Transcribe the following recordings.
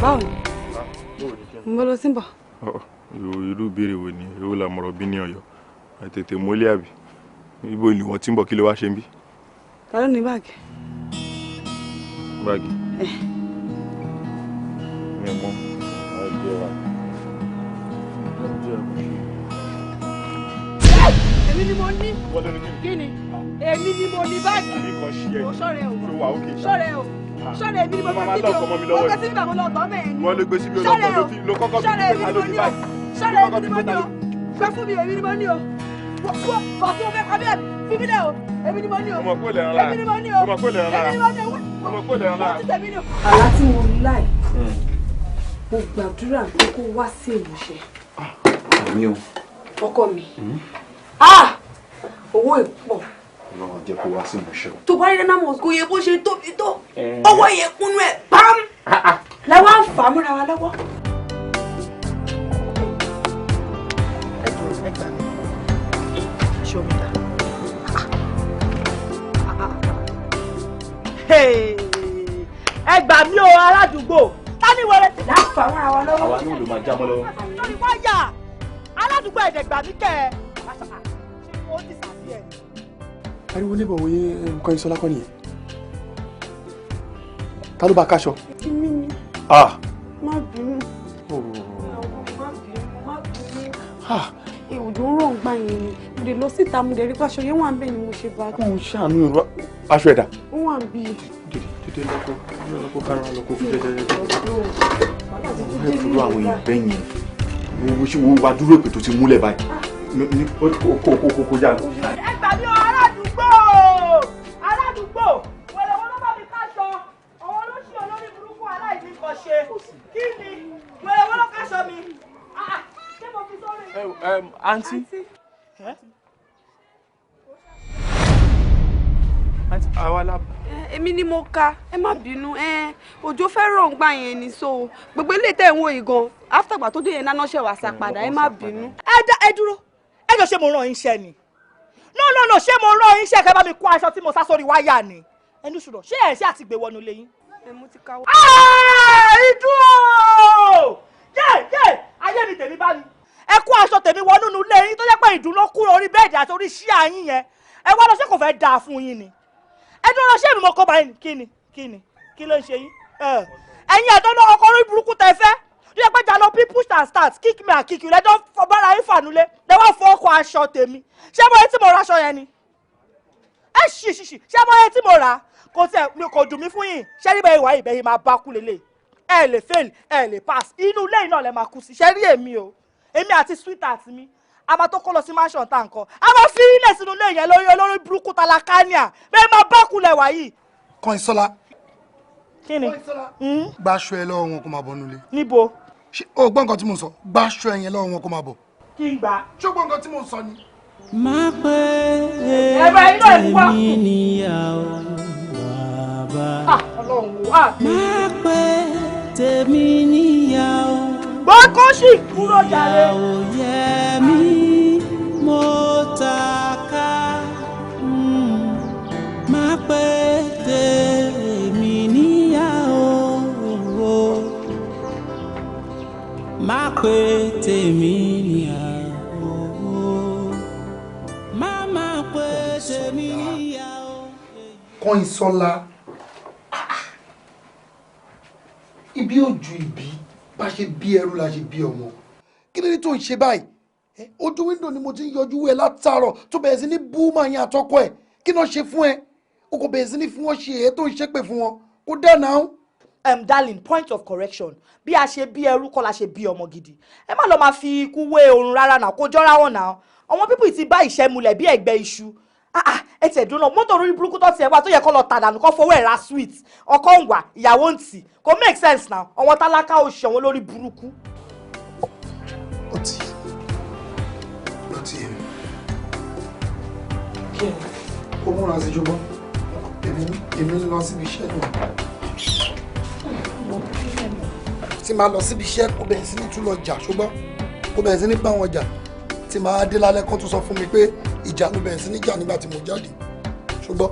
báwo ni mo lọ sí bọ̀. irú ìbéèrè wo ni èwo la mọ̀rọ̀ bí ní Ọ̀yọ́ àtètè mọ́lẹ́ àbí ibo ìlú wọn tí ń bọ̀ kí ló wá ṣe ń bí. ta ló ní báàgì. báàgì. mi ò mọ àìjẹ́ wa. èmi ni mo ní. kí ni èmi ni mo ní báàgì. sọ̀rẹ́ o sọ̀rẹ́ o sọ̀rẹ́ èmi ni mo gbé síbi o mo gbé síbi àwọn ọlọ́gbọ́n bẹ́ẹ̀ ni. wọ́n ló gbé síbi ọlọ́gbọ́n ló kọ́kọ́ bí pé ta ló ní báàgì. sọ̀rẹ́ èmi ni mo ní o fẹ́ fún mi èmi ni mo ní o kọ̀ fún mi kọ́ bí ẹ̀ fún mi lẹ́ o èmi ni mo ní o èmi ni mo ní o èmi ni mo ní o wọ́n ti tẹ̀mí ni o. àlá tí mo láì mo gbàdúrà pé kó wá sí ìmúṣẹ. àmì o. ọkọ mi owó ìpọ̀. Ọlọ́run jẹ́ kó wá sí ìmúṣẹ. tó bá rí dáná mọ̀ kó yẹ bó ṣe tóbi tó owó yẹ kúnú ẹ̀ pam làwọn á fà á múra wa lọ́wọ́. ẹ gbà mí o aládùúgbò tani wọlé ti dá fà múra wa lọ́wọ́. àwa náà ló máa jábọ́ lọ́wọ́. lórí wáyà aládùúgbò ẹ̀dẹ̀ gbà mí kẹ́ ẹ ó ti sàbí ẹ̀. ariwo níbọ̀ wo nǹkan ìsọlá kọ́ nìyẹn ta ló bá káṣọ. èmi ni má bínú má bínú òjò ń rọ̀ ń gbà yẹn ni mo lè lọ síta mo lè rí pàṣọ yẹn wà ń bẹ̀ ni mo ṣe bá. kò ń ṣàánú ìrọ aṣọ ẹ̀dá. ó wà ń bí. dídé lọ́kọ́ kára lọ́kọ́ fún jẹjẹrẹ. ẹ fúru àwọn èèyàn bẹ́ẹ̀ yẹn wo wá dúró èpè tó ti múlẹ̀ báyìí kó já lọ. ẹ gbà mí o aládùúgbò wẹ̀rẹ̀ wọn ló bá mi káṣọ àwọn olóṣì olórí burúkú aláìní kan ṣe kí ni wẹ̀rẹ̀ wọn ló káṣọ mi ṣé mo fi sórí. àǹtí. àwa la. èmi ni mo ka ẹ má bínú òjò fẹ́ rọ̀ ń gbà yẹn ni so gbogbo ilé tẹ̀ ń wò yìí gan after gbà tó dé yẹn náná ṣẹ̀ wá sá padà ẹ má bínú. ẹ dúró ẹ jọ ṣé mo rán yín iṣẹ́ ni no ṣé mo rán yín iṣẹ́ kẹ́ bá mi kó aṣọ tí mo sá sórí wáyà ni ẹnu ṣùgbọ́n ṣé ẹ̀ ṣe àti gbé wọnú ilé yín. mo ti káwọ́. ìdúró yé ayé mi tèmi bá mi ẹ kó aṣọ tèmi wọnú ilé yín tó jẹ́ pé ìdúró kúrò orí bẹ́ẹ̀dì àti orí ṣíà yín yẹn ẹ wá lọ ṣé kò fẹ́ dáa fún yín ni ẹ dúró ṣé mi mo kọ́ báyìí kí ló ń ṣe yín ẹ̀yin ẹ̀dọ́ náà ọkọ̀ orí burúkú tẹ fẹ́ tó yẹ pé jalo bí push and start kick me and kick you lẹ́jọ́ bára yín fànulẹ̀ lẹ́wọ́ fọ́ ọkọ̀ aṣọ tèmi ṣé mo yẹ tí mo ra aṣọ yẹn ni ẹ ṣì ṣé mo yẹ tí mo rà kò tẹ mi kò dùn mí fún yín ṣé rí bẹ́ẹ̀ ìwà ìbẹ̀yìn máa bá kú lélẹ̀ ẹ lè fail ẹ lè pass inú ilé iná lẹ máa kú sí ṣé rí èmi àti sweetheart mi a máa tó kó lọ sí mansion tá nǹkan a máa fi ilẹ̀ sínú ilé yẹn lórí olórí burúkú talakania bẹ́ẹ̀ máa bá kú lẹ̀ wáyìí. kan ìsọlá. kí ni. gbàṣọ ẹ lọ́wọ́ wọn kó máa bọ̀ nulẹ̀. níbo. o gbọ́ nǹkan tí mo sọ gbàṣọ ẹ yẹn lọ́wọ́ wọn kó máa bọ̀. kí n gbà. ṣé o gbọ́ nǹkan tí mo sọ ni. má pé tèmi níyàwó bàbá má pé tèmi níyàwó gbọ́kọ́ sì kúrò jàre. ìyàwó yẹ mí mo ta ká má pé tèmi níyàwó má pé tèmi níyàwó má pé tèmi níyàwó. Kọ́ìnsọ́lá ibi ojú ibi bá ṣe bí ẹrú la ṣe bí ọmọ kí ló dé tó ń ṣe báyìí ojú wíńdò ni mo ti ń yọjú ẹ látàárọ̀ tó bẹ̀rẹ̀ sí ní búùmà yẹn àtọkọ ẹ kí náà ṣe fún ẹ o kò bẹ̀rẹ̀ sí ní fún wọn ṣe èyí tó ń ṣépè fún wọn kó dáná. Darling, point of correction bí a ṣe bí ẹrú kọ́ la ṣe bí ọmọ gidi ẹ má lọ máa fi ikú wé oorun rárá náà kó jọra wọn náà àwọn pípì ti bá ìṣẹ́ mulẹ̀ bí ẹ̀gbẹ́ iṣu ẹ tẹ̀ dúró náà mọ́tò orí burúkú tó ti ẹ̀ wá tó yẹ kó lọ tàdánù kó fowó ẹ̀ ra sweet ọkọ ń wà ìyàwó ń tì kò make sense now àwọn tálákà ò ṣe àwọn lórí burúkú. ó ti kí ẹ kó múra sí ṣùgbọ́n èmi ń lọ síbi iṣẹ́ náà tí máa lọ síbi iṣẹ́ kó bẹ̀rẹ̀ sí ní tún lọ jà ṣùgbọ́n kó bẹ̀rẹ̀ sí ní bá wọn jà tí máa dé lálẹ́ kan tún sọ fún mi pé ìjà ló bẹ̀rẹ̀ sí ní jà nígbà tí mo jáde ṣùgbọ́n.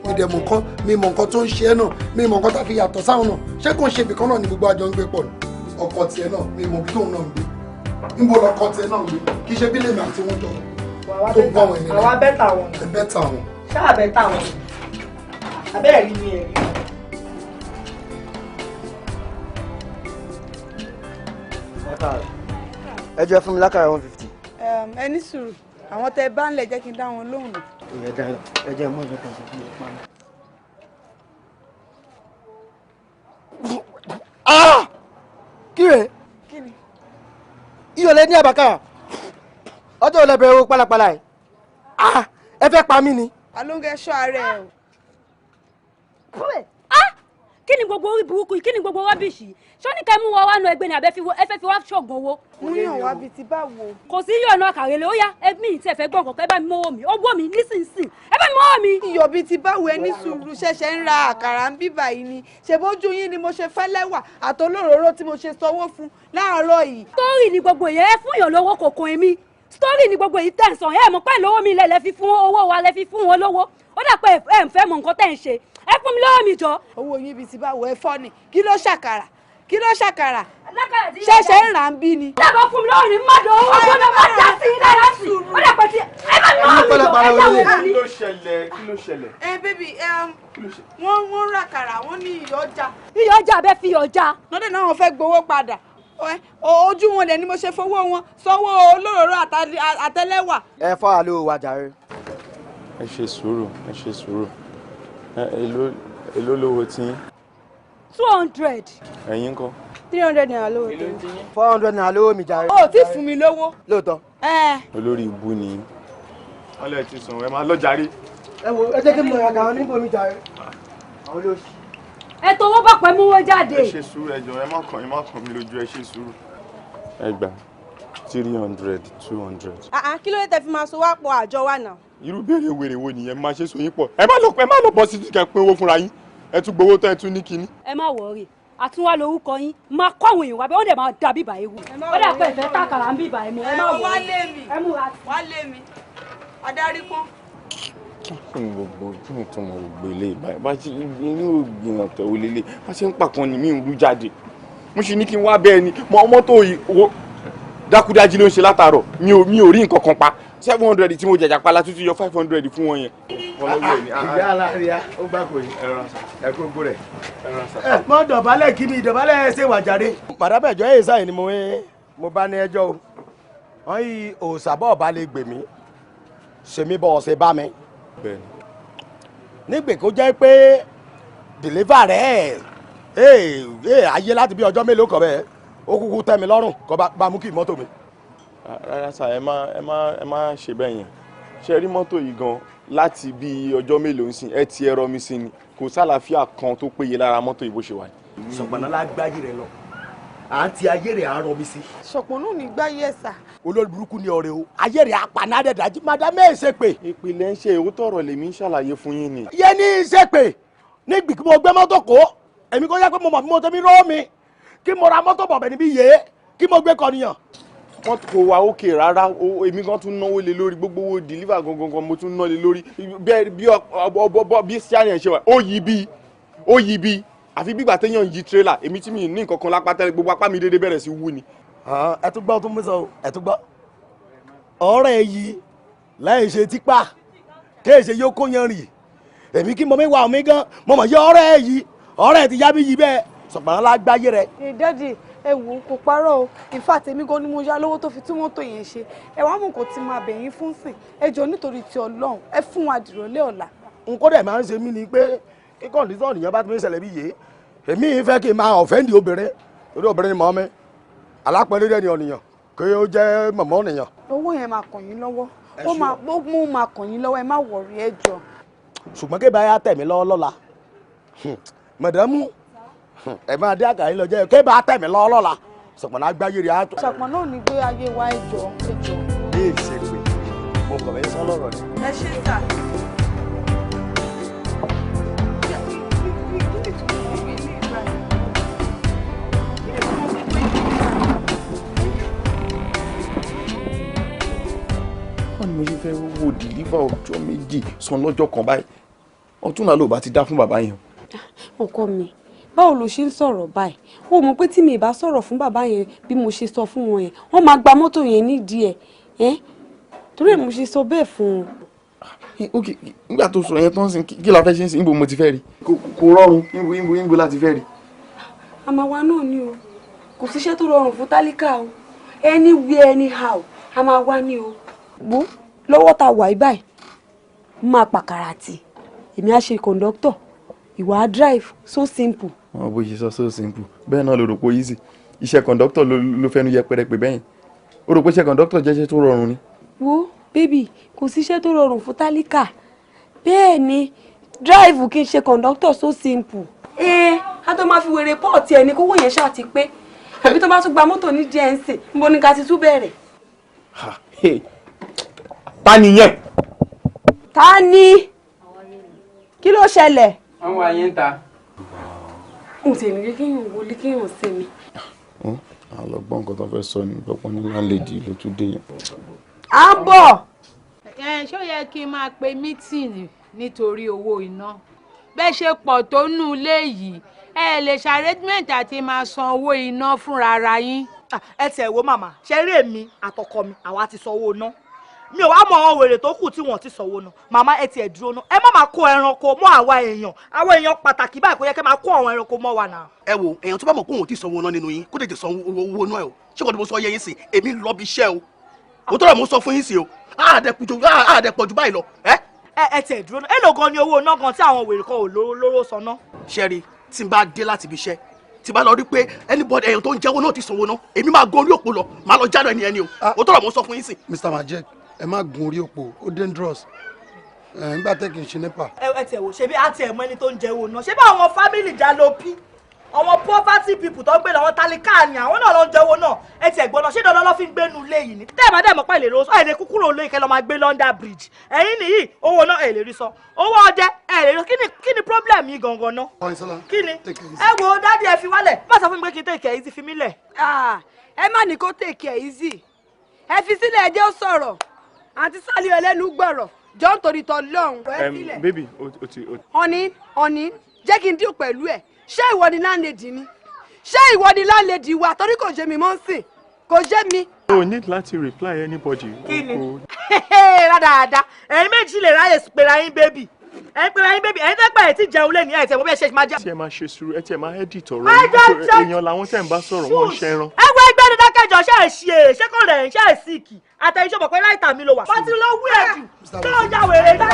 mi mọ̀ nǹkan tó ń ṣe ẹ́ náà mi mọ̀ nǹkan tá fi yàtọ̀ sáwọn náà ṣé kò ń ṣe ibìkan náà ni gbogbo àjọ ń gbé pọ̀ ní ọkọ tiẹ̀ náà mi mọ̀ bí tóun náà ń gbé níbo lọkọ tiẹ̀ náà ń gbé kì í ṣe bílẹ̀ mi àti wọn jọ tó ń bọ̀ wọn ẹ̀yìn àwa bẹ́tà wọn bẹ́tà wọn. ṣáà bẹ́tà wọn abẹ́rẹ́ rí mi ẹ̀rí. ẹ jẹ́ fún mi lákàrà 150. ẹ ní sùúrù àwọn tẹ bá ń lẹ̀ jẹ́ kí n dá wọn lóhùn nù. ẹ jẹ́ mọ́ ìjọ kan sọ fún mi. kí rè kí ni. iyọ̀ lẹ ní àbákà ọjọ́ ò lẹ bẹ̀rẹ̀ owó pálapàla ẹ̀ ẹ fẹ́ pa mí ni. alóńgẹ ṣọ́ ara ẹ o. kí ni gbogbo orí burúkú yìí kí ni gbogbo rọ́bìṣì ṣó ní kẹ́ mú wa wá nu ẹgbẹ́ ni àbẹ́ ẹ fẹ́ fi wá ṣọ̀gùn owó. mú yàn wá bíi ti báwo. kò sí iyọ̀ náà kàrẹ́lẹ̀ ó yá ẹbí tí ẹ fẹ́ gbọ́ nǹkan ẹ bá mi mọ́wọ́ mi ó gbọ́ mi nísinsìnyí ẹ bá mi mọ́wọ́ mi. iyọ̀ bíi ti báwo ẹ ní sùúrù ṣẹ̀ṣẹ̀ ń ra àkàrà ń bíbà yìí ni ṣèbójú yín ni mo ṣe fẹ́ lẹ́wà àtolóróró tí mo ṣe sanwó fún láàárọ̀ yìí. sítórì ni gbogbo yẹn ẹ fún yàn lówó kòkó èmi sítórì ni gbogbo yìí tẹ̀sán ẹ mọ̀ pé lówó mi lẹ̀ fi fún owó wa lẹ̀ fi fún wọn lówó ó dà pé ẹ ń fẹ́ mọ nǹkan tẹ̀ ń ṣe ẹ fún mi lọ́wọ́ mi jọ. owó yín bíi ti báwo ẹ fọ́ ni kí ló ṣàkàrà ṣẹ̀ṣẹ̀ ń rà ń bí ni. dábàá fún mi lọ́wọ́ ni má dọ̀ owó tó lọ́ máa dá sí ilé rẹ̀ sí ó dà pé tí ẹ bá mi lọ́wọ́ mi jọ ẹ dáwọ́ mi. kí ló ṣẹlẹ̀. bébì wọ́n rà kàrà wọ́n ní iyọ̀ ọjà. iyọ̀ ọjà bẹ́ẹ̀ fi ọjà. lọ́dẹ̀ náà wọ́n fẹ́ gbowó padà ojú wọn dẹ̀ ni mo ṣe fowó wọn sanwó olóróró àtẹlẹ́wà. ẹ fọ́ àlọ́ wa jàre. ẹ ṣe sùúrù èló lówó tí yín. 200. ẹ̀yin ńkọ́. 300 naira lówó tí. 400 naira lówó mi jàre. o ti fún mi lówó. lóòótọ́. olórí ibú ni wọ́n lè ti sùn ẹ máa lọ jàre. ẹ wo ẹ jẹ́ kí n mọ ìràgà àwọn níbo mi jàre. àwọn olóòṣì. ẹ tó owó bá pẹ́ mú owó jáde. ẹ ṣe sùúrù ẹ jọ̀ọ́ ẹ má kàn mí lójú ẹ ṣe sùúrù. ẹ gbà 300 200. kí ló dé tẹ́ fi máa so wá pọ̀ àjọ wa náà. irú béèrè wèrè wo nìyẹn máa ṣe sóyún pọ̀ ẹ má lọ bọ́ sí kẹ́ pín owó fúnra yín ẹ tún gbowó tán ẹ tún ní kinní. ẹ má wọrí àtúnwá lorúkọ yín máa kọ́ àwọn èèyàn wá bẹ́ẹ̀ wọ́n dẹ̀ máa da bíbà ewu ó dà pé ìfẹ́ tàkàrà ń bíbà ẹ̀mí ẹ má wọrí ẹ múra. wá lé mi adarí pọ́n. kí ni gbogbo kí ni tún mo gbé ilé ìbáyìí bá ṣe inú ìgbìmọ̀ tẹ̀ ó lélẹ̀ bá ṣe ń pàkan ni mí ń rú jáde mo ṣe ní kí n wá bẹ́ẹ̀ ni ọmọ tó yìí dákúdájí ló ń ṣe látàárọ̀ mi ò rí nǹkan kan pa 700 tí mo jàjà pa látúntú yọ 500 fún wọn yẹn. ìyá aláàríyá ó gbà kò yí ẹ kó gbó rẹ. ẹ mọ dọ̀bálẹ̀ kí ni ìdọ̀bálẹ̀ ṣe wà jáde. màdàbẹ̀ ẹjọ́ yìí sáyẹn ni mo bá ní ẹjọ́ o wọ́n yí òòsàbọ̀ ọba lè gbè mí ṣèmi bọ̀ ọ̀sẹ̀ bá mi. nígbè kó jẹ́ pé deliver rẹ̀ ayé láti bí ọjọ́ mélòó kan bẹ́ẹ̀ ó kúkú tẹ́ mi lọ́rùn kó bá mú kí mọ́tò mi. rárá sà ẹ má ṣe bẹ́ẹ̀ yẹn ṣe rí mọ́tò yìí gan láti bí ọjọ́ mélòó ń sìn ẹ ti ẹ̀rọ mi sí ni kò sálàáfíà kan tó péye lára mọ́tò yìí bó ṣe wà. ṣọ̀gbọ́n lágbáyé rẹ lọ à ń ti ayé rẹ̀ à ń rọ mi sí. ṣọ̀pọ̀nù ní gbáyé ẹ̀sà. olórí burúkú ni ọ̀rẹ́ o ayé rẹ̀ apanadẹ dájú madame ẹ̀ ṣe pé. ìpìlẹ̀ ń ṣe òótọ́ ọ̀rọ̀ lèmi ń ṣàlàyé fún yín ni. yé ní ṣe pé nígbì kí mo gbé mọ́tò kó èmi kò yẹ pé mo mọ̀ bí mo tẹ́mi rọ́ mi kí mo ra mọ́tò bọ̀bẹ̀ níbi yé kí mo gbé kọ́niyàn. wọ́n kò wá òkè rárá èmi gan tún náwó lé lórí gbogbo owó deliver gangan mo tún ná lé lórí bí sáré ẹ̀ ṣe wà ó yí bí àfi bígbà téèyàn yí tírélà èmi tí mi ní nǹkan kan lápá tẹ́lẹ̀ gbogbo apá mi dédé bẹ̀rẹ̀ sí wú ni. ẹ tún gbọ́ tó ń sọ ẹ tún gbọ́ ọ̀rẹ́ yìí láì ṣe tipa kéèṣe yóò kó yan rì èmi kí mo mi wà mí gan mo mọ̀ yẹ ọ̀rẹ́ yìí ọ̀rẹ́ ti yá bí yìí bẹ́ẹ̀ ṣọ̀gbọ́n lágbáyé rẹ̀. ìdádì ẹ wò ó kò parọ́ o ìfà tèmi gan ni mo yá lówó tó fi tún mọ́tò yẹn ṣe ẹ wá mú nǹkan tí máa bẹ̀yìn fún sìn ẹ jọ nítorí ti Ọlọ́run ẹ fún wa dìrọ̀lẹ́ ọ̀la. nǹkan dẹ̀ máa ń ṣe mí ni pé kí kọ́ndíṣọ́ọ̀nù yẹn bá ti ń ṣẹlẹ̀ bí yé èmi fẹ́ kí n máa ọ̀fẹ́ndì obìnrin torí obìnrin ni mọ́ mi alápẹ̀lẹ́ dẹ̀ ni ọ̀nìyàn kí ó jẹ́ mọ̀mọ́ ọ̀nìyàn. owó yẹn máa kàn yín lọ́wọ́ ó máa kàn yín lọ́wọ́ ẹ má wọ̀rí ẹ jọ. ṣùgbọ́n kí báyà tẹ̀ mí lọ́wọ́ lọ́la mọ̀dàmú ẹ máa dé àgàrí lọ jẹ́ kí bá tẹ̀ mí lọ́wọ́ lọ́la ṣọ̀pọ̀n agbáyé rẹ̀ á tó. ṣọ̀pọ̀n náà ní gbé ayé wa ẹ jọ. bí èsì pé mo kọ̀ bẹ́ẹ̀ sọ́ lọ́rọ̀ ni. ẹ ṣe sà. wọ́n ní mo ṣe fẹ́ wo deliver ọjọ́ méjì san lọ́jọ́ kan báyìí ọ̀túnla ló bá ti dá fún bàbá yẹn. ọkọ mi báwo ló ṣe ń sọ̀rọ̀ báyìí o mọ̀ pé tí mi ì bá sọ̀rọ̀ fún bàbá yẹn bí mo ṣe sọ fún wọn yẹn wọ́n máa gba mọ́tò yẹn nídìí ẹ̀ torí ẹ̀ mo ṣe sọ bẹ́ẹ̀ fún wọn. ok nígbà tó sọ yẹn tán sí kí la fẹ́ ṣe ń sìn níbo mo ti fẹ́ rí kò rọrùn níbo láti fẹ́ rí. àmàwa náà ni o kò síṣẹ́ tó rọrùn fún tálíkà o anywhere anyhow àmàwa ni o gbó lọ́wọ́ ta wà báyìí máa pàkàrà tì èmi á ṣe kọ̀ǹdọ́tọ̀ ìwà drive so simple. wọn bó ṣe sọ so simple bẹ́ẹ̀ náà ló rò pé easy iṣẹ́ kọ̀ǹdọ́tọ̀ ló fẹ́nu yẹpẹrẹ pé bẹ́yìn ó rò pé iṣẹ́ kọ̀ǹdọ́tọ̀ jẹ́ iṣẹ́ tó rọrùn ni. wo bébì kò síṣẹ́ tó rọrùn fún tálíkà bẹ́ẹ̀ ni drive kì í ṣe kọ̀ǹdọ́tọ̀ so simple. a tó máa fi wèrè pọ́ọ̀tì ẹ̀ ní kówó yẹn ṣáà ti pé àbí tó bá tún gba mọ́tò ní dnc níbo ni ká ti tún bẹ̀rẹ̀. ta ni yẹn. ta ni kí ló ṣẹlẹ̀. wọ́n wá yín ta. n tèmi rí kéèyàn wọlé kéèyàn sí mi. àlọ́gbọ́n nǹkan tó fẹ́ sọ ni lọ́pọ̀ ní láńlẹ́dì ló tún dé yẹn. à ń bọ̀. ṣó yẹ kí n máa pe mítìnì nítorí owó iná bẹ́ẹ̀ ṣe pọ̀ tó nù ilé yìí ẹ lè ṣe arrangement àti máa san owó iná fúnra ara yín. ẹ tẹ̀ wo màmá ṣe rí èmi àtọkọ mi àwa ti sanwó ná mi ò wá mọ àwọn wèrè tó kù tí wọ́n ti sanwó ná màmá ẹ tiẹ̀ dúró ná ẹ má máa kó ẹranko mọ́ àwa èèyàn pàtàkì báyìí kò yẹ kẹ́ máa kó àwọn ẹranko mọ́ wa náà. ẹ wo èèyàn tó bá mọ̀ pé òun ò tí sanwó ná nínú yín kó tètè san owó náà o ṣé kò tí mo sọ yẹ yín sí èmi lọ bí iṣẹ́ o mo tọrọ mo sọ fún yín sí o àdẹ̀pọ̀ jù báyìí lọ. ẹ tiẹ̀ dúró ná èlò gan ni owó náà gan tí àwọn wèrè kan ò lóró san ná. ṣẹ́rí tí n bá dé láti ibi iṣẹ́ tí n bá lọ rí pé anybody èèyàn tó ń jẹ́wọ́ náà ti sanwó ná èmi máa gun orí òpó lọ máa lọ jáde ẹni o mo tọrọ mo sọ fún yín sí. Mr. Majek ẹ má gun orí òpó ó dangerous nígbà tẹ́ kì í ṣe nípa. ẹ tiẹ̀ wò ṣe bí àti ẹ̀mọ́ ẹni tó ń jẹ́wọ́ náà ṣé bí àwọn fámìlì já ló bí àwọn poverty people tó ń gbé lọ́wọ́ tálíkà ni àwọn náà ló ń jẹ́wọ́ náà ẹ tiẹ̀ gbọ́dọ̀ ṣé dandan ló fi ń gbénu ilé yìí ni tẹ́ ẹ̀ bá dẹ̀ mọ́ pẹ́ lè ro ẹ̀ lè kúkúrò lóye kẹ́ lọ́ máa gbé London Bridge ẹ̀yin nìyí owó náà ẹ̀ lè rí sọ owó ọjẹ́ ẹ̀ lè rí kí ni problem yìí gangan náà kí ni ẹ wo dádì ẹ fi wálẹ̀ má sọ fún mi pé kí n take it easy fi mí lẹ̀. ẹ má ní kó take it easy ẹ fi sílẹ̀ ẹ jẹ́ ó sọ̀rọ̀ àǹtí sálí ẹlẹ́nu gbọ̀rọ̀ jọ ń torí tọ́ lọ́hùn. baby o ti. ọ̀ní jẹ́ kí n dín pẹ̀lú ẹ̀ ṣé ìwọ ni láńlẹ́dì ni ṣé ìwọ ni láńlẹ́dì wa torí kò jẹ́ mi mọ́ ń sìn kò jẹ́ mi. o need láti reply anybody. kí ni rádaràda ẹ̀yin méjì lè ráyè pera yín bébì ẹ̀yin pera yín bébì ẹ̀yin tẹ́gbà ẹ̀ tí jẹun lé ní ẹ̀ tẹ̀ mo bẹ́ẹ̀ ṣe máa jẹ́. tí ẹ máa ṣe sùúrù ẹ tí ẹ máa edit ọ̀rọ̀ èèyàn làwọn tẹ̀ ń bá sọ̀rọ̀ wọn ṣe ẹran. ẹ wo ẹgbẹ́ ní dákẹ́jọ ṣe é ṣe é ṣé kò rẹ̀ ṣe é síìkì àtẹ̀yìnṣẹ́ mọ̀ pé láìta mi ló wà. wọ́n ti lọ wú ẹ̀jù tó ń ya wèrè náà.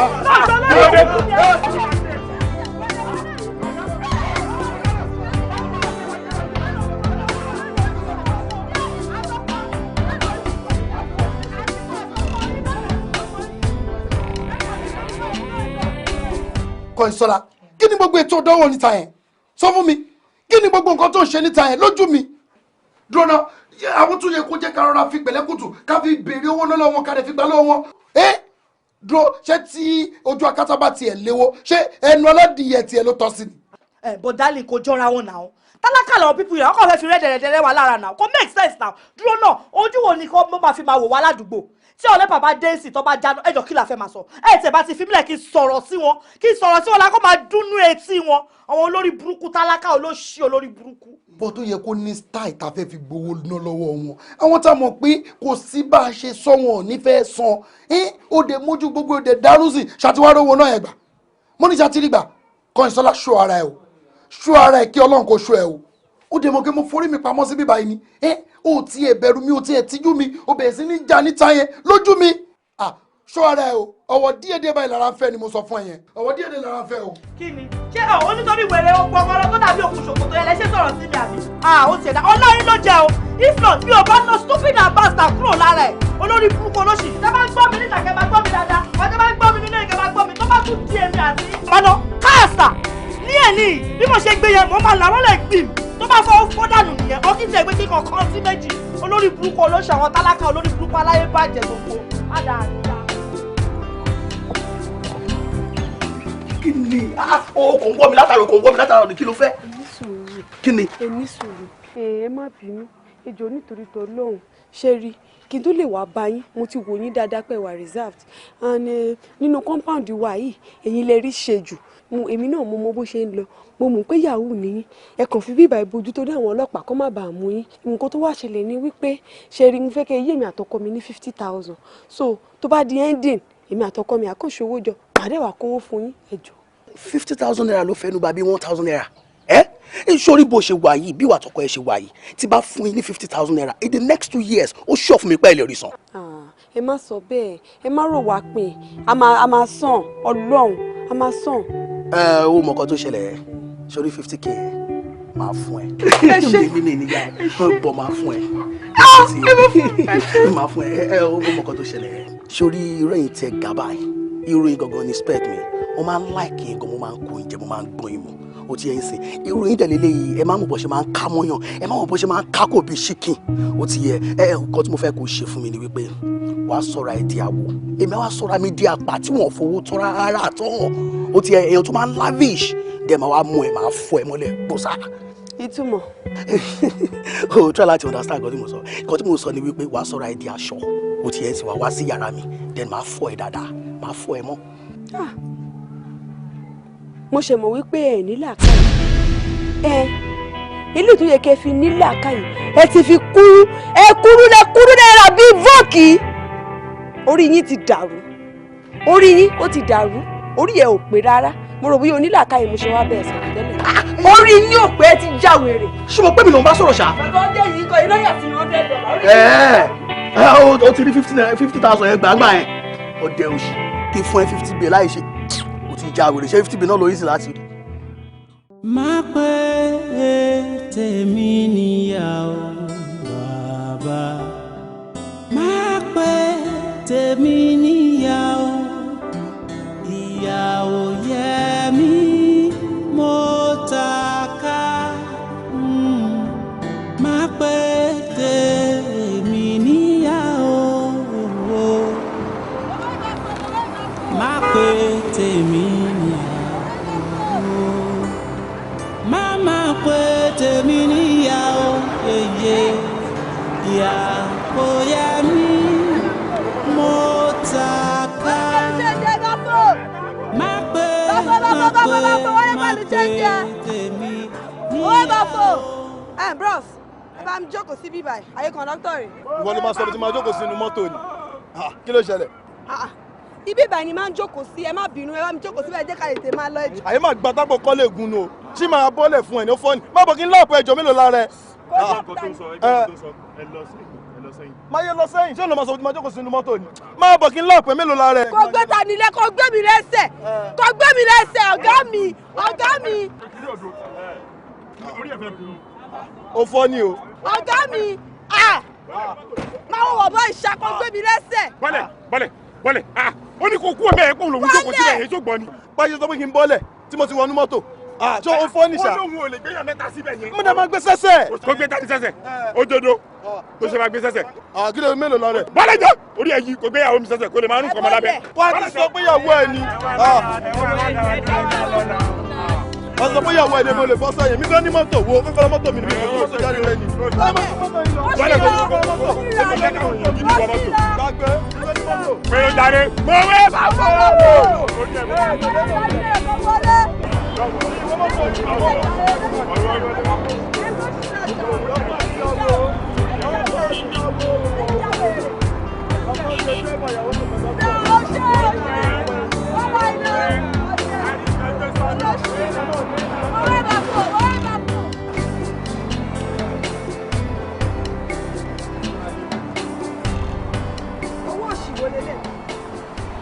Kọ́ńsọ́lá kí ni gbogbo ètò ọ̀dọ́wọ̀ níta yẹn sọ fún mi kí ni gbogbo nǹkan tó ń ṣe níta yẹn lójú mi dúró náà àwọn tó yẹ kó jẹ́ ká rọra fi pẹ̀lẹ́kùtù ká fi béèrè owó lọ́wọ́ wọn ká lè fi gbà lọ́wọ́ wọn dúró ṣé tí ojú akátá bá tiẹ̀ léwó ṣé ẹnu ọlọ́dìyẹ tiẹ̀ ló tọ́ sí ni. but darling kò jọra wọn náà tálákà làwọn pípù yẹn ọkọ fẹẹ fi rẹdẹrẹdẹrẹ wà lára náà kò make sense náà dúró náà ojú wo ni kò máa fi máa wò wá ládùúgbò tí ọ̀lẹ́ bàbá dẹ́sì tó bá jáná ẹjọ́ kí la fẹ́ máa sọ tẹ̀ bá ti fi mílẹ̀ kí sọ̀rọ̀ sí wọn la kó máa dúnú etí wọn àwọn olórí burúkú tálákà olóṣì olórí burúkú. bó tó yẹ kó ní style tá a fẹ́ fi gbowó ná lọ́wọ́ wọn àwọn tá a mọ̀ pé kò sí bá a ṣe sọ wọn ò ní fẹ́ san ó dé mójú gbogbo ó dé dárúsì ṣàtiwárò owó náà ẹ̀ gbà mo ní ṣàtìrí gbà Kọ́ńsọ́lá ṣó ara ẹ̀ o ṣó ara ẹ̀ kí Ọlọ́run kò ṣó ẹ̀ o ó dé mọ̀ pé mo forí mi pamọ́ sí bíbá yìí ni ó ti ẹ̀ bẹ̀rù mi ó ti ẹ̀ tijú mi ó bẹ̀rẹ̀ sí ní jà níta yẹn lójú mi ṣọ́ ara ẹ̀ o ọwọ́ díẹ̀díẹ̀ báyìí lára ń fẹ́ ni mo sọ fún ẹ yẹn ọwọ́ díẹ̀díẹ̀ lára ń fẹ́ o. kí ni ṣé ọ̀ nítorí wèrè ọpọlọ tó dàbí òkú ṣòkòtò yẹn lẹ́sẹ̀ sọ̀rọ̀ sí mi àbí. ó ti ẹ̀dá ọlọ́yin ló jẹ́ o if not mi ò bá lọ stupid and bastard kúrò lára ẹ̀ olórí burúkú olóṣì tẹ́ bá ń gbọ́ mi níta kẹ́ bá gbọ́ mi dáadáa wọ́n tẹ́ bá ń gbọ́ mi nínú ìkẹ́ bá gbọ́ mi tó bá tún di èmi àti. ọ̀nà káàsà ní ẹ̀ní bí mo ṣe gbé yẹn mo máa làwọn lè gbìm tó bá fọ́ dànù nìyẹn ó kì í ṣe pé kíkan kan sí méjì olórí burúkú olóṣì àwọn tálákà olórí burúkú aláyé bàjẹ́ gbogbo ádàáda. kí ni o kò ń wọ́ mi látàrí kí ló fẹ́ kí ni. èmi sùúrù ẹ má bínú ẹjọ́ nítorí tó lóhùn ṣe rí kí n tó lè wá bá yín mo ti wò yín dáadáa pé wà reserved and nínú compound wa yìí ẹ̀yin lè rí ṣe jù èmi náà mo mọ bó ṣe ń lọ mo mọ̀ pé yahoo nìyí ẹ kàn fi bíbá ìbojú tó dé àwọn ọlọ́pàá kó má bàa mú yín nǹkan tó wá ṣẹlẹ̀ ni wípé ṣe rí mo fẹ́ kẹ́ iye mi àtọkọ mi ní 50,000 so tó bá di ending èmi àtọkọ mi àkànṣe owó jọ pàdé wà kówó fún yín ẹjọ́. 50,000 naira ló fẹ́nu bá bí 1,000 naira sórí bó ṣe wà yìí bí wà tọkọ ẹ ṣe wà yìí tí bá fún yín ní 50,000 naira in the next 2 years ó ṣọ́ fún mi pẹ́ ilé orísan. ẹ má sọ bẹ́ẹ̀ ẹ má rò wá pin a máa sàn ọlọ́run a máa sàn. ó mọ̀ kan tó ṣẹlẹ̀ sórí 50k máa fún ẹ mímí níyà bọ̀ máa fún ẹ máa fún ẹ ó mọ̀ kan tó ṣẹlẹ̀ sórí ìròyìn tẹ gàbá ìròyìn gangan ní spec mi mo máa ń láìkì yín gan mo máa ń kó oúnjẹ mo máa ń gbọ́n yín mu ó ti yẹ ń sìn ìròyìn tẹ̀lé léyìí ẹ máa mọ̀ bó ṣe máa ń ká mọ́yàn ẹ máa mọ̀ bó ṣe máa ń ká kò bí ṣíkìn ó ti yẹ nǹkan tí mo fẹ́ kó ṣe fún mi ni wípé wàá sọ̀rọ̀ ẹ di àwò èmi wàá sọ̀rọ̀ mi di àpá tí wọ́n fowó tọ́ rárá tán ó ti yẹ èèyàn tó máa ń lavish dẹ̀ máa wá mú ẹ máa fọ ẹ mọ́lẹ̀ gbọ́sà. ìtumọ̀. o try láti understand nǹkan tí mo sọ ni wípé wàá sọ̀rọ̀ ẹ di aṣọ ó ti yẹ sì wá sí yàrá mi then máa fọ ẹ dáadáa máa fọ ẹ mọ́. mo ṣe mọ̀ wípé ẹ ní làákàyè ilé tó yẹ kẹ́ fi ní làákàyè ẹ ti fi kúrú kúrú náírà bíi vọ́ọ̀kì orí yín ti dàrú orí yín ó ti dàrú orí ẹ ò pé rárá mo rò bóyá onílàákàyè mo ṣe wá bẹ́ẹ̀ sọ̀rọ̀ tẹ́lẹ̀ orí yín ò pé ẹ ti já wèrè. ṣé mo pé mi ló ń bá sọ̀rọ̀ ṣá. ọ̀gá ọjọ́ yìí kọ iná yà sí $100. o ti rí 50,000 yẹn gbàgbà yẹn ọdẹ òṣì kí fún ẹ 50 bẹ́ẹ̀ láì ṣe o ti já wèrè ṣé 50 bẹ́ẹ̀ náà lórí sí láti rí. má pé tèmi níyàwó bàbá má pé tèmi níyàwó ìyàwó yẹ mí mo taka má pé tèmi níyàwó má pé tèmi níyàwó má má pé tèmi níyàwó ìyàwó yẹ mí mo taka má pé tèmi níyàwó. Bros ẹ bá mi jókòó sí bíbá ẹ ayé kọ̀ńdọ́tọ̀ rẹ̀. ìwọ ló máa sọ bí tí máa jókòó sínú mọ́tò ni kí ló ṣẹlẹ̀. ibi ìbàyìí ni máa ń jókòó sí ẹ má bínú ẹ bá mi jókòó síbẹ̀ ẹ jẹ́ ká lè tè máa lọ ẹjọ́. àyè máa gba tábọ̀ kọ́lé gun o ṣí máa bọ́lẹ̀ fún ẹ̀ ní ó fọ́ ni má bọ̀ kí n lọ́ọ̀pọ̀ ẹjọ́ mélòó lára ẹ. máa yẹ lọ sẹ́yìn ṣé òun ló máa sọ bí tí máa jókòó sínú mọ́tò ni má bọ̀ kí n lọ́ọ̀pọ̀ mélòó lára ẹ. kò gbé ta nílẹ̀ kò gbé mi lẹ́sẹ̀ ọ̀gá mi. ó fọ́ ni o. ọ̀gá mi máa wọ̀ bọ́ ìṣàkó gbé mi lẹ́sẹ̀. bọ́lẹ̀ ó ní kó kú ọmọ ẹ̀ kó lòun jókòó sílẹ̀ yẹn tó gbọ́ ni. báyìí sọ pé kí n bọ́lẹ̀ tí mo ti wọnú mọ́tò ṣé o fọ́ ní sà. ó lóun ò lè gbéyàn mẹ́ta síbẹ̀ yẹn. mo dẹ̀ máa gbé sẹ́sẹ̀. kó gbé tani sẹ́sẹ̀ ó dodo tó ṣe máa gbé sẹ́sẹ̀. kí ló mélòó lọ rẹ̀. bọ́lẹ̀ jọ orí ẹ̀ yìí kó gbéyàwó mi sẹ́sẹ̀ kó lè máa rún kọ́mọ lábẹ́. wọ́n á ti sọ pé ìyàwó ẹ̀ ni. wọ́n sọ pé ìyàwó ẹ̀ ni mo lè bọ́ sẹ́yìn mi gan ní mọ́tò wo kọ́kọ́rọ́ mọ́tò mi ni mi kò tó jáde lẹ́yìn. pẹ̀lú jáde mo wé bàbá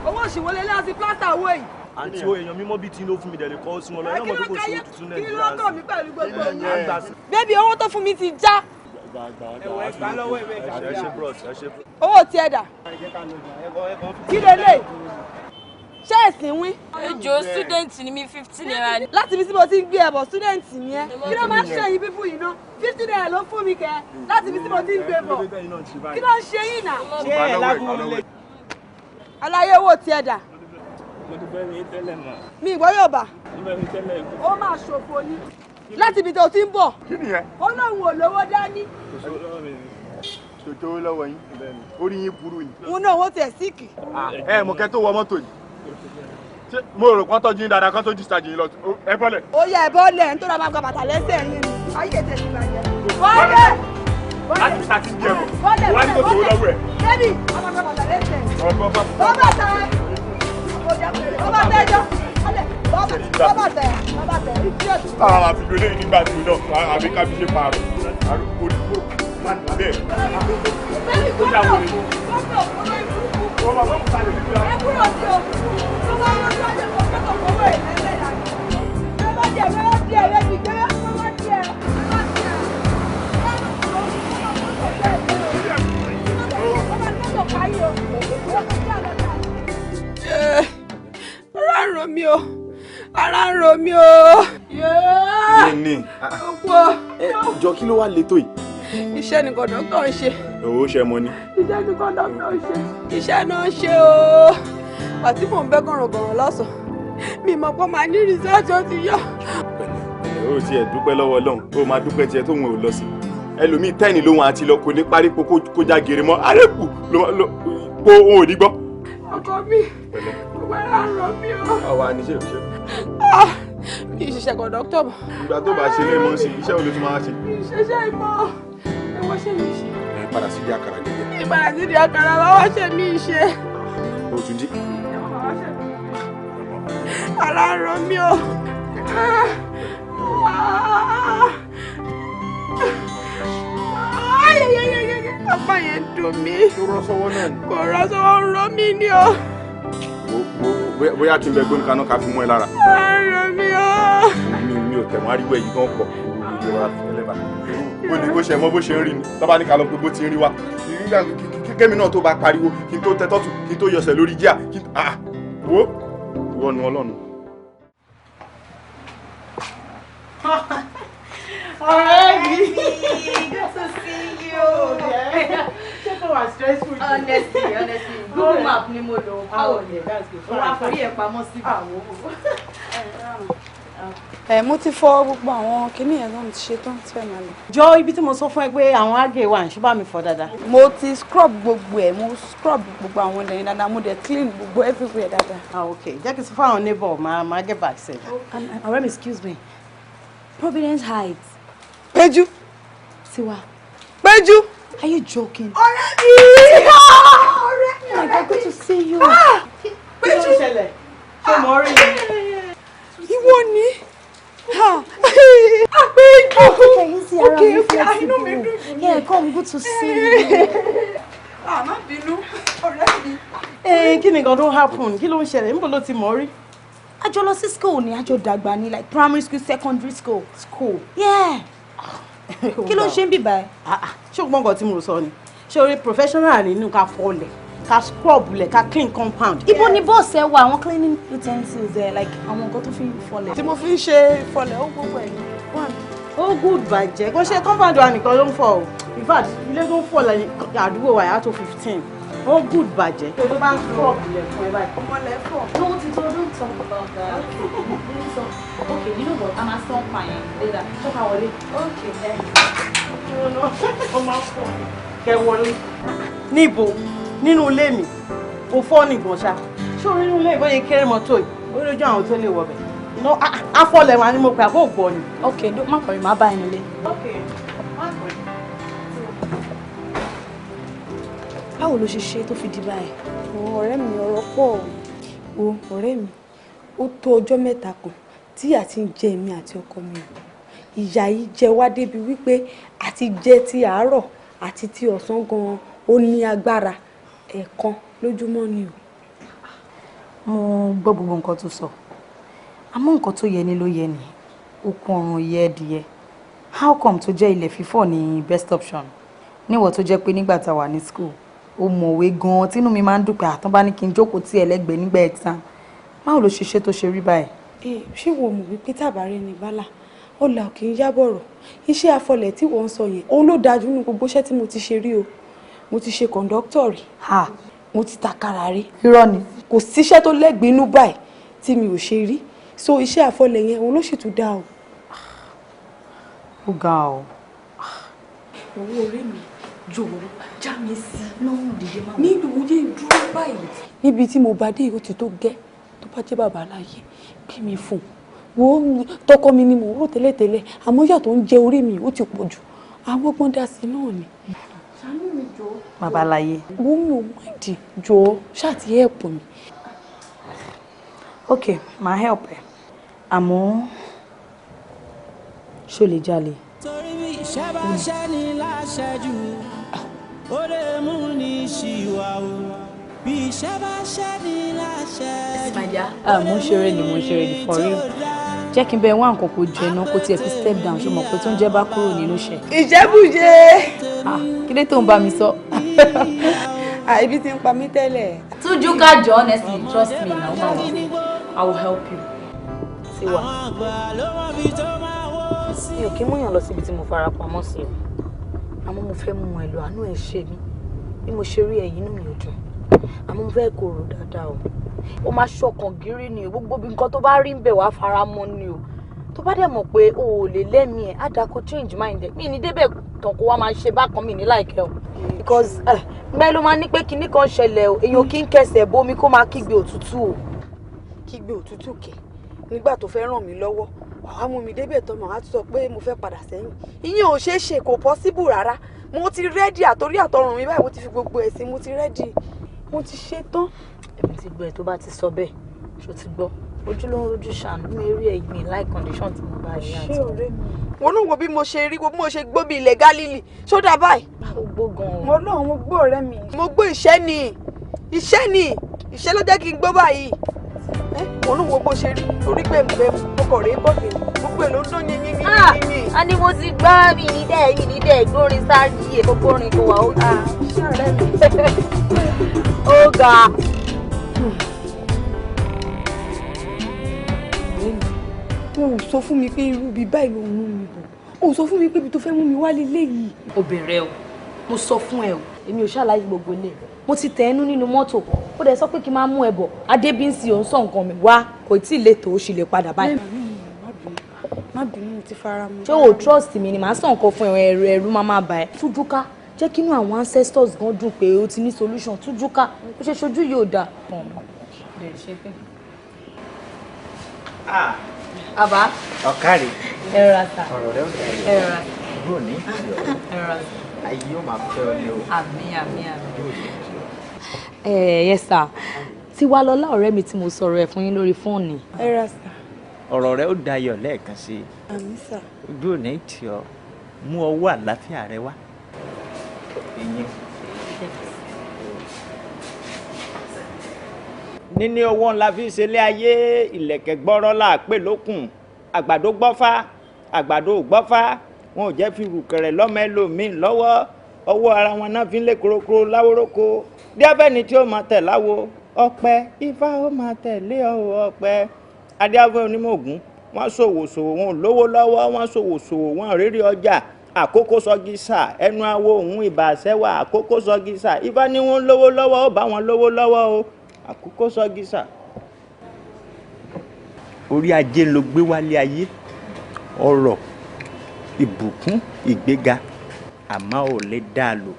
owó òṣìwọlé láti plátà owó yìí. àǹtí o èèyàn mímọ́ bíi tí ló fún mi dẹ̀ lè kọ́ sí wọn lọ ẹ̀ náà mo tó kò sí òtútù nàìjíríà. kí ló kọ́ mi pẹ̀lú gbogbo yẹn. bébí owó tó fún mi ti já. owó tí ẹ dà. kí lélẹ̀ ṣé ẹ̀sìn wín. ejò student ni mi 15 naira ni. láti ibi tí mo ti ń gbé ẹbọ student ni ẹ kí ló máa ń ṣe yín bíbú yìí ná 50 naira ló fún mi kẹ láti ibi tí mo ti ń gbé bọ kí ló ń ṣe yín náà. ṣé ẹ lágùn àlàyé owó tí ẹ dà. mo ti fẹ́ mi tẹ́lẹ̀ mọ́. mi ìgbọ́ yóò bá. mo fẹ́ mi tẹ́lẹ̀. ó máa ṣòfò ni láti ibi tó ti ń bọ̀. Kí nìyẹn? Ó lóun ò lówó dání. Ṣòjó lọ́wọ́ yín. Orí yín burú yìí. Mo náà owó tẹ̀ síìkì. Mo kẹ́ tó wọ mọ́tò yìí. Mo rò kán tọ́jú yín dáadáa kán tó discharge yín lọ. Ẹ bọ́lẹ̀. Ó yẹ ẹ bọ́lẹ̀ nítorí a máa gba bàtà lẹ́sẹ̀ yín ni. Ayé tẹ̀ sí bàjẹ́. Bọ́lẹ̀. Láti ṣàtì jẹ́ mọ̀. Wá ní kò tó lọ́wọ́ ẹ̀. Débì, a máa gba bàtà lẹ́sẹ̀. Bọ́bàtà. Bọ́bàtà ẹjọ́. Bọ́bàtà. Àwọn àfihàn eléyìí nígbà tí náà àbí ká fi ṣe pààrọ̀. Àrùkò onígbò máa ń bẹ̀. Ó yà wọlé. Wọ́n máa bọ́ kúta lè fi ra. Ẹ kúrò sí o. Tó bá wọn tó ọjọ́ kan kẹ́kọ̀ọ́ fọwọ́ ẹ̀ lẹ́lẹ́dà. Tó bá díẹ̀ lẹ́bi gbé. Tó bá díẹ̀. Ara ń ro mí o. Ara ń ro mí o. Ní. Ọ̀pọ̀. Jọ kí ló wá le tó yìí? Iṣẹ́ ni kọ̀dọ̀tọ̀ ń ṣe. Owó ṣe mọ ni. Iṣẹ́ ni kọ̀dọ̀tọ̀ ń ṣe. Iṣẹ́ náà ń ṣe o. Àti mò ń bẹ́ gọ̀rọ̀gọ̀rọ̀ lọ́sàn. Mi mọ̀ pé màá ní rìsọ́ọ̀tì ó ti yọ. Pẹ̀lẹ́ ó tiẹ̀ dúpẹ́ lọ́wọ́ Ọlọ́run. Ó máa dúpẹ́ tiẹ̀ tóun ò lọ sí. Ẹlòmíì tẹ́ni lóhun àti lọ kò ní parí po kó já gèrè mọ́. Arẹ́kù po òun ò ní gbọ́. Ọkọ mi, gbogbo ara ń rọ mí o. Àwa ni iṣẹ́ òṣèlú. Mi ì ṣiṣẹ́ kọ̀dọ̀tọ̀ mọ́. Ìgbà tó bá ṣe lé mọ́ sí iṣẹ́ olè tó máa ṣe. Mi ì ṣiṣẹ́ ìmọ̀. Ẹ wọ́n ṣe mí ṣe. Ẹ padà sí di àkàrà gẹ́gẹ́. Ìpadà sí di àkàrà wá wá ṣe mí ṣe. O tún jí. Ara ń rọ mí o. Apá yẹn dùn mí. Kò rọ sọ́wọ́ náà ni. Kò rọ sọ́wọ́ ń rọ mí ni o. Bóyá kí n bẹ gbómi kaná ká fi mú ẹ lára. Ara ń rọ mí o. Mi ò tẹ̀wọ́n ariwo ẹ̀yìn gan pọ̀. Ìjọba ẹlẹ́bà. Bó ni bó ṣe mọ́ bó ṣe ń rí ni. Tọ́ba ní ká lọ pé bó ti ń rí wa. Kémi náà tó bá pariwo kí n tó tẹ tọ́tù kí n tó yọsẹ̀ lórí jíà. Wo ìwọ nu Ọlọ́run. Ọ̀rẹ́ mi. Good to see you. Ṣé kò wá stressful? Honestly. Google map ni mo lò. Oh, yeah, that's good. Wọ́n á forí ẹ̀ pamọ́ síbi. Mo ti fọ gbogbo àwọn kinní yẹn náà ti ṣe tán tí fẹ́ máa lọ. Jọ ibi tí mo sọ fún ẹ pé àwọn àgè wà ń ṣọ́bà mi fọ dáadáa. Mo ti scrub gbogbo ẹ̀, mo scrub gbogbo àwọn ilẹ̀ yẹn dáadáa, mo dẹ̀ clean gbogbo everywhere dáadáa. Okay. Jẹ́ kí n sọ fún àwọn neighbor máa get back sef. Ọ̀rẹ́ mi, excuse me. Providence Heights. Péjú. Tiwa. Péjú. Are you joking? Ọ̀rẹ́ mi. Oh my God, good to see you. Kí ló ń ṣẹlẹ̀? Ṣé mo rí i? Ìwọ ni. Okay, I know me. Yeah, come, good to see you. Má bínú, ọ̀rẹ́ mi. Kí ni nǹkan tó happen? Kí ló ń ṣẹlẹ̀? Níbo ló ti mọ̀ rí? A jọ lọ sí school ni, a jọ dàgbà ni, like primary school, secondary school. School. Yeah. Kí ló ń ṣe ń bì báyìí? Ṣé o gbọ́ nǹkan tí mo sọ ni? Ṣé o rí professional nínú ká fọlẹ̀, ká scrub lẹ̀, ká clean compound? Ibo ni bọ́ọ̀sì ẹ wà, àwọn cleaning utensils ẹ, like àwọn nǹkan tó fi ń fọlẹ̀. Tí mo fi ń ṣe fọlẹ̀ ó gbogbo ẹ̀. Ó good bàjẹ́, kó ṣe compound wa nìkan ló ń fọ o. In fact, ilé tó ń fọ lẹ́yìn àdúgbò wa yàtọ̀ 15. Ó good bàjẹ́. Tó bá ń scrub lẹ̀ fún ẹ báyìí. Ọmọlẹ̀ fọ̀. No, don't talk about that. Okay, you know what? I'm a song fine. Later. Talk about it. Okay. Ó máa fọ. Kẹ wọlé. Níbo? Nínú ilé mi. Ó fọ́ nìkan ṣá. Ṣé orí inú ilé ìbọn yẹn kéré mọ́tò yìí? Ó lójú àwọn tó lè wọ bẹ̀. Afọlẹ̀ wa ni mo pè àbó ògbọ́ ni. Okay, má kọrin, má bá ẹnu lé. Okay. Báwo ló ṣe ṣe tó fi di báyìí? Ọ̀rẹ́ mi ọ̀rọ̀ pọ̀ o. Ọ̀rẹ́ mi, ó tó ọjọ́ mẹ́ta kan tí ìyà ti ń jẹ èmi àti ọkọ mi. Ìyà yìí jẹ wá débi wípé àti jẹ ti àárọ̀ àti ti ọ̀sán gan-an ó ní agbára ẹ̀ẹ̀kan lójúmọ́ ni o. Mo gbọ́ gbogbo nǹkan tó sọ. Àmọ́ nǹkan tó yẹ ni ló yẹ ni. Okun ọrùn yẹ ẹdìyẹ. How come tó jẹ́ ilẹ̀ fífọ̀ ní best option? Níwọ̀ tó jẹ́ pé nígbà tá a wà ní school, ó mọ̀wé gan-an tínú mi máa ń dùn pé àtàn bá ní kí n jókòó tí ẹlẹ́gbẹ̀ẹ́ nígbà exam. Báwo ló ṣe ṣe tó ṣe rí báyìí? Ṣé wo mọ̀ wípé tàbárẹ́ ni bálà? Ọ̀là kì í yábọ̀rọ̀. Iṣẹ́ afọlẹ̀ tí wọ́n ń sọ yẹn, òun ló dájú nínú gbogbo iṣẹ́ tí mo ti ṣe rí o. Mo ti ṣe kọ̀ǹdọ́tọ̀ rí. Mo ti takara rí. Irọ́ ni. Kò síṣẹ́ tó lẹ́gbẹ̀ẹ́ inú báyìí tí mi ò ṣe rí. So iṣẹ́ afọlẹ̀ yẹn òun ló sì tún dá o. Ó ga o. Owó orí mi jọ̀wọ́ já mi sí lọ́rùn dìde máa. Nílùú yé dúró báyìí. Níbi tí mo bá dé ó ti tó gẹ́ tó bá jẹ́ bàbá aláyé gbé mi fún. Wo tọkọ mi ni mò ń rò tẹ́lẹ̀tẹ́lẹ̀ àmọ́ ìyà tó ń jẹ orí mi ó ti pọ̀ jù. Àwọn ọgbọ́n dá sí náà ni. Ṣàánú mi jọ̀ọ́. Bàbá aláyé. Wo mi ò mọ̀ ìdí jọ̀ọ́ ṣáà ti help mi. Okay, máa help ẹ. Àmọ́ ṣó lè jalè. Torí bí iṣẹ́ bá ṣẹ́ ni láṣẹ́jù ó lè mú ní ṣìwàwù bí iṣẹ́ bá ṣẹ́ ni láṣẹ́jù. Mo ń ṣeré ni for real. Jẹ́ kí n bẹ wá nǹkan kó jẹ náà kó tiẹ̀ fi step down ṣó mọ̀ pé tó ń jẹ́ bá kúrò nínú iṣẹ́. Ìjẹ́bùjẹ́. Kí ló tó ń bá mi sọ? Ibi tí ń pa mí tẹ́lẹ̀. Tújú ká jọ honestly trust me now I will help you. See what? Mi ò kí mú yàn lọ síbi tí mo fara pamọ́ sí o. Àmọ́ mo fẹ́ mú ẹ lọ àánú ẹ ṣe mí. Bí mo ṣe rí ẹ yìí inú mi ò dùn. Àmọ́ mo fẹ́ kó rò dáadáa o. Ó máa ṣọkàn gírí ni o. Gbogbo bí nǹkan tó bá rí ń bẹ̀ wá fara mọ́ ni o. Tó bá dẹ̀ mọ̀ pé o ò lè lẹ́mìí ẹ̀ á dáa kó change mind ẹ̀. Mi ní débẹ̀ tán kó wá máa ṣe bákan mi ní láìkẹ́ o. Because mẹ́ ló máa ní pé kinní kan ṣẹlẹ̀ o. Èèyàn kì í kẹsẹ̀ bomi kó máa kígbe òtútù o. Kígbe òtútù kẹ̀ nígbà tó fẹ́ ràn mí lọ́wọ́. Wàá mú mi débẹ̀ tán màá tún sọ pé mo fẹ́ padà sẹ́yìn. Ìyẹn ò ṣeé ṣe kò possible rárá. Mo ti rẹ́dì àtòrí àtọrùn mi báyìí mo ti fi gbogbo ẹ̀ sí mo ti rẹ́dì. Mo ti ṣe tán. Èmi ti gbọ́ ẹ tó bá ti sọ bẹ́ẹ̀ ṣó ti gbọ́. Ojú ló ń rojú ṣàánú mi rí ẹ̀gbìn like condition tí mo bá rí àti. Ṣé ọ̀rẹ́ mi? Wọ́n náà wo bí mo ṣe rí wo bí mo ṣe gbó bí ilẹ̀ Gálílì. Ṣó dà báyìí? Ó gbó gan-an. Mo lọ́ọ̀ mo gbó ọ̀rẹ́ mi. Mo gbó ìṣẹ́ ni. Ìṣẹ́ ló jẹ́ kí n gbó báyìí. Wọ́n náà wo bó ṣe rí orí gbẹ̀mùgbẹ̀ mo kọ̀ rí bọ́ọ̀dì gbogbo ẹ̀ ló ń dán yín. A ní mo ti gbọ́ mi ní dẹ́ gbórin sáré yìí gbogbo orin kò wá ó ga. Ṣé ọ̀rẹ́ mi? Ó ga. O ò sọ fún mi pé irú ibi báyìí ló ń mú mi bọ̀. O ò sọ fún mi pé ibi tó fẹ́ mú mi wá leléyìí. Obìnrin o, mo sọ fún ẹ o, èmi ò ṣàlàyé gbogbo ilé. Mo ti tẹ̀ ẹ́nú nínú mọ́tò, ó dẹ̀ sọ pé kí n máa mú ẹ bọ̀. Adébínsì ò ń sọ nǹkan mi wá, kò tí ì lè tó o sì lè padà báyìí. Má bínú mo ti fara mọ́. Ṣé o trust mi ni màá sọ nǹkan fún ẹ ẹ̀rù máa bà ẹ́. Tújúká, jẹ́ kínú àwọn ancestors gan dùn pé o ti ní solution. Tújúká, ó ṣe ṣojú yóò dáa. Àbá. Ọ̀kàrí. Ẹ rọra ta. Ọ̀rọ̀ rẹ̀ ó dàrí. Ẹ rọra. Bro ní ìyọ̀. Ẹ rọra. Ayé yóò máa fẹ́ ọ ní o. Àmín. Yes sir. Tiwalọ́lá ọ̀rẹ́ mi tí mo sọ̀rọ̀ ẹ̀ fún yín lórí fóònù. Ẹ rà sà. Ọ̀rọ̀ rẹ̀ ó dayọ̀ lẹ́ẹ̀kan sí i. Àmín sà. Ojú ò ní tì ọ́. Mú ọwọ́ àlàáfíà rẹ wá. Níní owó ńlá fi ṣẹlẹ̀ ayé ìlẹ̀kẹ̀ gbọ́rọ́ là pé lókun àgbàdo gbọ́fá àgbàdo gbọ́fá wọn ò jẹ́ fi rùkẹ̀rẹ̀ lọ́mọ ẹlòmíín lọ́wọ́ ọwọ́ ara wọn náà fi ń lé korokoro láwóróko díàbẹ́ni tí ó máa tẹ̀ láwo ọ̀pẹ ifá ó máa tẹ̀lé ọ̀pẹ adíàfẹ́ onímọ̀ ògún wọ́n ṣòwòṣòwò wọn ò lówó lọ́wọ́ wọ́n ṣòwòṣòwò wọn ò rírí ọjà àkókò sọgísà ẹnu awo òun ìbàṣẹ́wà àkókò sọgísà ifá ní wọn lówó lọ́wọ́ ó bá wọn lówó lọ́wọ́ o àkókò sọgísà. Orí ajé ló gbé wálé ayé ọrọ̀ ìbùkún ìgbéga àmọ́ ò lè dá a lò.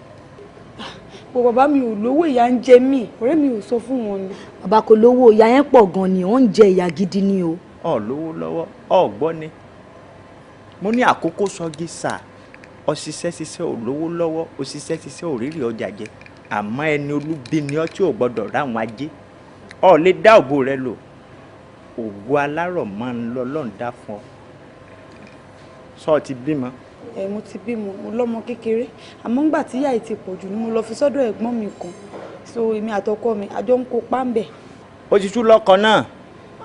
Bò bàbá mi ò lówó ìyà ń jẹ mí ọ̀rẹ́ mi ò sọ fún wọn ni. Bàbá kò lówó ìyà yẹn pọ̀ gan ni ó ń jẹ ìyà gidi ni o. Ọ̀ lówó lọ́wọ́ ọ̀ gbọ́ ni mo ní àkókò sọgísà ọ̀ṣiṣẹ́ ò lówó lọ́wọ́ òṣìṣẹ́ ò rírì ọjà jẹ àmọ́ ẹni olúbi ni ọ́ tí ò gbọ́dọ̀ ráwọn ajé ọ̀ lè dá òbò rẹ lò ògo alárọ̀ máa ń lọ lọ́ǹda fún ọ sọ ti bímọ. Mo ti bímọ mo lọ́mọ kékeré àmọ́ ńgbà tí ìyá yìí ti pọ̀ jù ni mo lọ fi sọ́dọ̀ ẹ̀gbọ́n mi kan so èmi àtọkọ mi àjọ ń kópa ń bẹ̀. Ó ti tú lọ́kọ náà.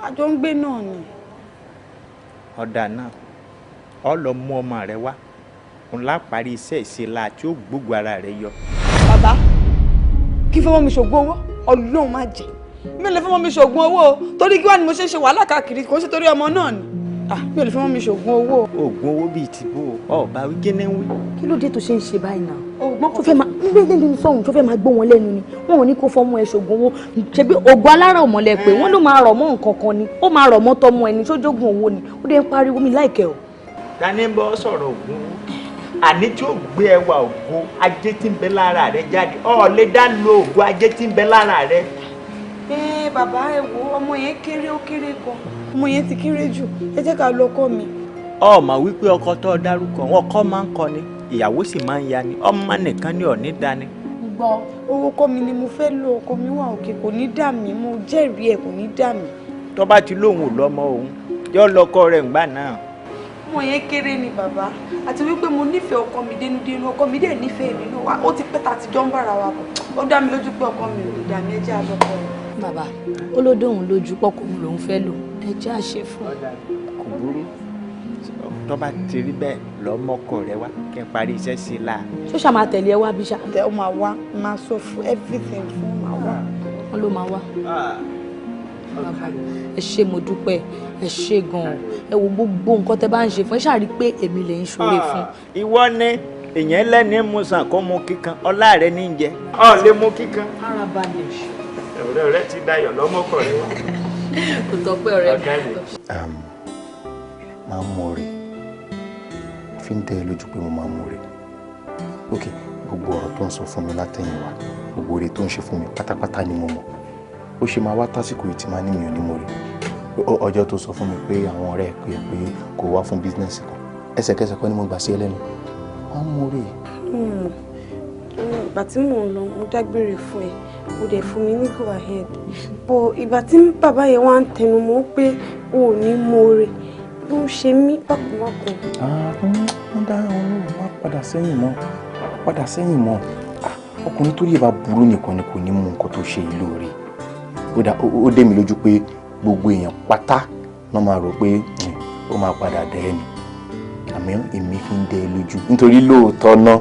Àjọ ń gbé náà ni. Ọ̀dà náà ọ lọ mú ọmọ rẹ wá òun láparí iṣẹ́ ìṣẹ̀lá tí ó gbógun ara rẹ yọ. Bàbá kí fọwọ́ mi ṣògùn owó Ọlọ́run má jẹ́ mi ò lè fọwọ́ mi ṣògùn owó torí kí wàá ni mo ṣe wàhálà káàkiri kò ń ṣe torí ọmọ náà ni mi ò lè fọwọ́ mi ṣògùn owó. Oògùn owó bíi tìbò ọba wíkẹ́nẹ́ wí. Kí ló dé tó ṣe ń ṣe báyìí náà? Tó fẹ́ máa gbé sọ̀hún tó fẹ́ máa gbó wọn lẹ́nu ni wọn ò ní kó fọmọ ẹ ṣògùn owó ṣebí ògùn alára ọmọlẹ pé wọn ló máa rọ̀ mọ́ nǹkan kan ni ó máa rọ̀ mọ́ tọmọ ẹni tó jogun owó ni ó dé ń pariwo mi láìkẹ́ o. tani ń bọ́ sọ̀rọ̀ ògùn àní tí ó gbé ẹwà ògo ajé tí ń bẹ lára rẹ jáde ọ lè dá lo ògo ajé tí ń bẹ lára rẹ. Bàbá ẹ wo ọmọ yẹn kéré ó kéré gan ọmọ yẹn ti kéré jù ẹ jẹ́ ká lọ ọkọ mi. ọmọ wípé ọkọ tó dárúkọ wọn kọ́ máa ń kọ ni ìyàwó sì máa ń ya ni ọmọ nìkan ni ò ní dání. gbọ́ owó kọ́ mi ni mo fẹ́ lo ọkọ mi wà òkè kò ní dà mí mo jẹ́rìí ẹ̀ kò ní dà mí. tó bá ti lóhùn lọ́mọ òun yóò lọ́kọ rẹ̀ ńgbà náà. ọmọ yẹn kéré ni bàbá àti wípé mo nífẹ̀ẹ́ ọkọ mi dénúdénú ọkọ mi dẹ̀ nífẹ̀ẹ́ mi náà ó ti pẹ́ tá ti jọ ń bára wa bọ̀ ó dá mi lójú pé ọkọ mi ò lè dà mí ẹjẹ́ àlọ́kọ rẹ̀. bàbá ó ló dóhùn lójú pọ́kùn lòún fẹ́ lò ẹjẹ́ àṣẹ fún un. kò burú tó bá ti rí bẹ́ẹ̀ lọ́mọkọ rẹ wá kí n parí iṣẹ́ sí i la. ṣó ṣá máa tẹ̀lé ẹ wá bí ṣá. ó máa wá máa sọ fún everything fún máa wá. wọn ló máa wá. bàbá ẹ ṣé mo dúpẹ́ ẹ ṣé gan-an ẹ wo gbogbo nǹkan tẹ bá ń ṣe fún ẹ ṣáà rí i pé èmi lè ń ṣoore fún. ìwọ ni èèyàn lẹ́ni mú sàn kó mu kíkan ọlá rẹ ní jẹ ọ lè mú kíkan. ara balẹ̀. ọ̀rẹ́ rẹ ti dayọ̀ lọ́mọkọ rẹ wá. kò tọ́pẹ́ ọ̀rẹ́ mi. máa ń mọ rè fi ń tẹ́ ẹ lójú pé mo máa ń mọ rè ok gbogbo ọ̀rọ̀ tó ń sọ fún mi látẹ̀yìnwá gbogbo rè tó ń ṣe fún mi pátápátá ni mo mọ̀ ó ṣe máa wá tásìkò yìí tí máa ní mi ò ní mọ rè ọjọ́ tó sọ fún mi pé àwọn ọ̀rẹ́ ẹ̀ pé kò wá fún bísínẹ́sì kan ẹsẹ̀kẹsẹ̀ kọ́ ni mo gbà sí ẹlẹ́nu máa ń mọ rè. ìgbà tí mò ń lọ mo dágbére fún ẹ mo dẹ̀ fún mi ní go ahead bọ̀ ìgbà tí bàbá yẹn wá ń tẹnu mọ́ pé o ò ní mọ rè ló ń ṣe mí bákùnbákùn. wọ́n dá àwọn olóòrùn wá padà sẹ́yìn mọ́ ọkùnrin tó yẹ bá burú nìkan ni kò ní mú nǹkan tó ṣe ìlú rẹ̀ ó dé mi lójú pé gbogbo èèyàn pátá náà máa rò pé ó máa padà dẹ́ ẹni àmì èmi fi ń dẹ́ ẹ lójú nítorí lóòótọ́ náà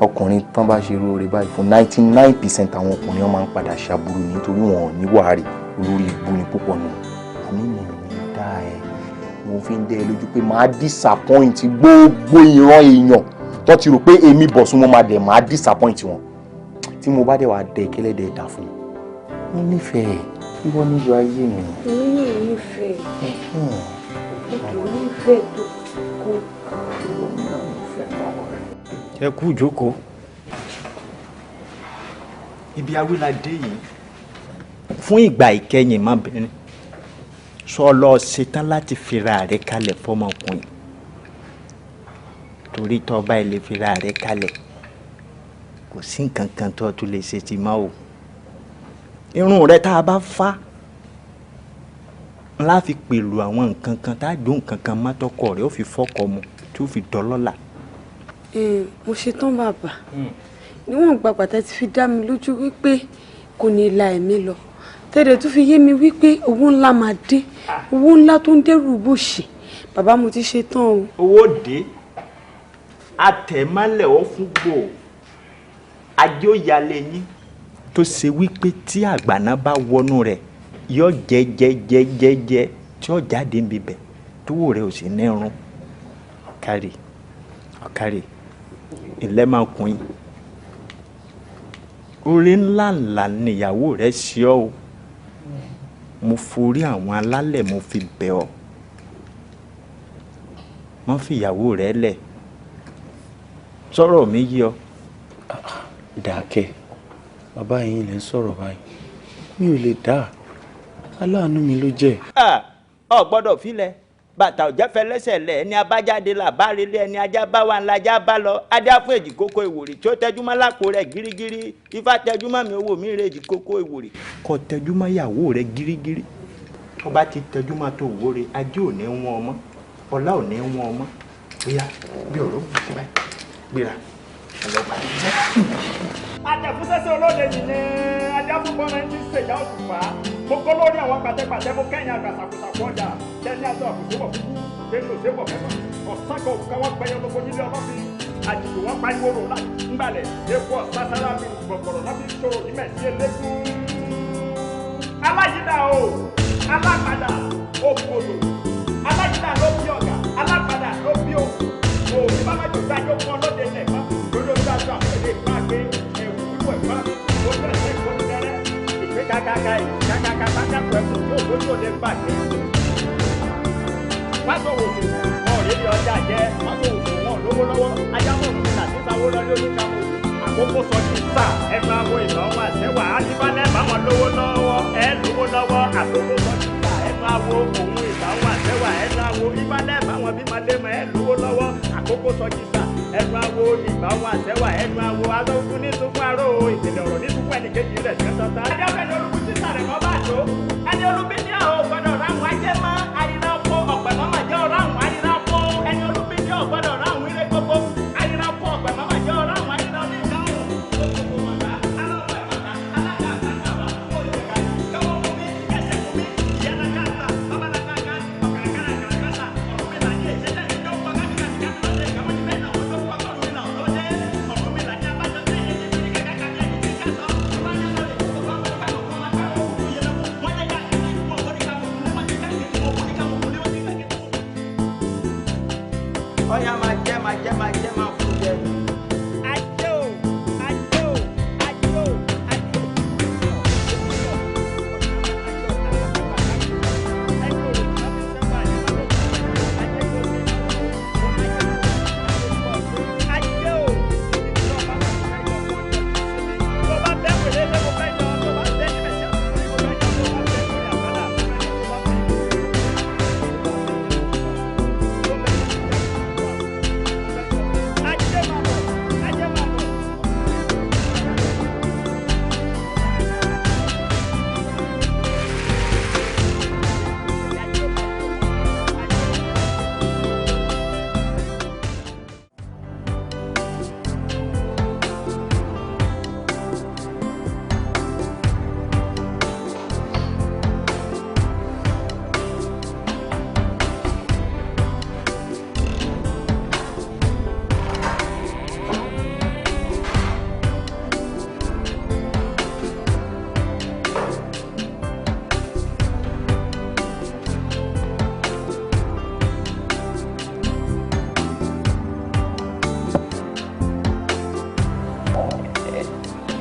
ọkùnrin tán bá ṣe róore báyìí fún 99% àwọn ọkùnrin wọn máa ń padà ṣàbúrú nítorí wọn ò ní wàhálì olórí ìbú ni púpọ̀ nù àmì mi ò ní dá ẹ mo fi ń dẹ́ ẹ lójú pé máa disappoint gbogbo ìran èèyàn tó ti rò pé èmi Bọ̀sún mo máa dẹ̀ máa disappoint wọn tí mo bá dẹ̀ wá dẹ kẹ́lẹ́dẹ̀ dà fún mi mo nífẹ̀ẹ́ ìwọ níjọ ayé mi. èmi náà nífẹ̀ẹ́ nífẹ̀ẹ́ tó kó. ẹ kú ìjókòó ibi awíládé yìí fún ìgbà ìkẹyìn mọ́bìnrin sọ lọ ṣetán láti fira rẹ kalẹ̀ fọmọkùnrin torí tó bá ilé fira rẹ kalẹ̀ kò sí nǹkan kan tó tún lè ṣe ti mọ́ o irun rẹ tá a bá fá ńlá fi pẹ̀lú àwọn nǹkan kan tá a dùn nǹkan kan mọ́tọ́kọ rẹ ó fi fọ́kọ mu tí ó fi dọ́lọ́là. mo ṣetán bàbá níwọ̀n ìgbà pàtàkì ti fi dá mi lójú wípé kò ní la ẹ̀mí lọ tẹ́lẹ̀ tún fi yé mi wípé owó ńlá máa dé owó ńlá tó ń dẹ́rù bòṣì bàbá mo ti ṣetán o. owó dé àtẹ̀mọ́lẹ̀ ó fún gbò ajé ó yálé yín tó ṣe wípé tí àgbàná bá wọnú rẹ̀ yóò jẹ́ tí ó jáde níbẹ̀ tówó rẹ̀ ò sì ní rún ọ̀kárì ìlẹ́mọ̀kùnrin orí ńláńlá níyàwó rẹ̀ ṣe ọ́ o mo forí àwọn alálẹ̀ mo fi bẹ̀ ọ́ mo fi ìyàwó rẹ̀ lẹ̀ sọ̀rọ̀ mi yí ọ. Dàkẹ́ bàbá yín lè ń sọ̀rọ̀ báyìí mi ò lè dá aláàánú mi ló jẹ́. ọ gbọ́dọ̀ filẹ̀ bàtà òjẹ́fẹ́ lẹ́sẹ̀ lẹ̀ ẹni abájáde là bá relé ẹni ajá bá wà ńlá ajá bá lọ adá fún èjì kókó ìwòrì tí ó tẹjúmọ́ lápò rẹ̀ gírígírí ifá tẹjúmọ́ mi owó mi rè èjì kókó ìwòrì kò tẹjúmọ́ ìyàwó rẹ̀ gírígírí tó bá ti tẹjúmọ́ tó wòrè ajé ò ní wọn ọmọ ọlá ò ní wọn ọmọ bóyá bí ọ̀rọ̀ mi ti báyìí gbéra ọlọ́pàá ti jẹ́. àtẹ̀fúnsẹ́sẹ́ olóde yìí ni adáfúnpọ̀ náà ti ṣèjà òṣùpá mo kọ́ lórí àwọn pàtẹ́pàtẹ́ mo kẹ́yìn àgbàsàkùsàkù ọjà tẹ́ni àti àbùsùwọ̀ kúkú tẹ́ni òṣèwọ̀ mẹ́fà ọ̀sán kan òkúta wọn gbẹyẹ lóko nílé ọlọ́fin àjùlù wọn pariwo rò láì ńgbàlẹ̀ epo ọ̀sására mi gbọ̀gbọ̀rọ̀ náà fi ń ṣòro ní mẹ́sì eléégún. aláyídà o alágbádà òkòlò aláyídà ló bí ọ̀gá alágbádà ló bí òkú òní bá má jò dájọ́ fún ọlọ́dẹ ilẹ̀ ìfá lórí ojú àjọ àpẹẹrẹ ìfá gbé ẹ̀wù wíwọ̀ ìfá ojú ẹ̀sẹ̀ ìfọ́nù tẹ́rẹ́ ìgbé kákáká kákáká bá kápẹ́ ẹ̀sùn yóò lójú òde bàjẹ́. pásọ̀ wò ó lérí ọjà jẹ́ mọ́tò òṣùwọ̀n lówó lọ́wọ́ ajámọ̀ òun ní àti sáwó lọ́dún oníkàwọ́ àkókò sọ ti sà ẹnu awo ìnáwó àtẹwà àdìbálẹ̀ báwọn lówó lọ́wọ́ ẹ lówó lọ́wọ́ àkókò sọ ti sà ẹnu awo òun ìnáwó àtẹwà ẹnu awo ìbálẹ̀ báwọn bímọdémọ ẹ lówó lọ́wọ́ àkókò sọ ti sà ẹnu awo ìnáwó àtẹwà ẹnu awo alógún ní sunkún aró ìpìlẹ̀ ọ̀rọ̀ ní sunkún ẹnìkejì rẹ̀ ṣẹ́ tọ́ta. ẹni ọ̀fẹ́ ni olùkú sísà rẹ̀ kọ́ bá tó ẹni olùbí ní àwọn ògbọ́dọ̀ ráhùn ajé mọ́ àyínà fún ọ̀pẹ̀ mọ́mọ́ jẹ́ ọ̀ráhùn àyínà fún ẹni olùbí ní ọ̀gbọ́dọ̀ ráhùn ilé gbogbo àyínà fún ọ̀pẹ̀ mọ́mọ́ jẹ́ ọ̀ráhùn àyínà ní ìdáhùn. Ọ̀yá máa jẹ́ máa fún jẹ. Ajé o, ajé o, ajé o, ajé o. Ajé o. Tó bá bẹ́ pèlè lẹ́kọ̀ọ́ fẹ́ yọ, tó bá bẹ́ ní mẹ́sẹ̀ ọ̀sán ní kò fẹ́ yọ, tó bá bẹ́ lórí àgbàlá.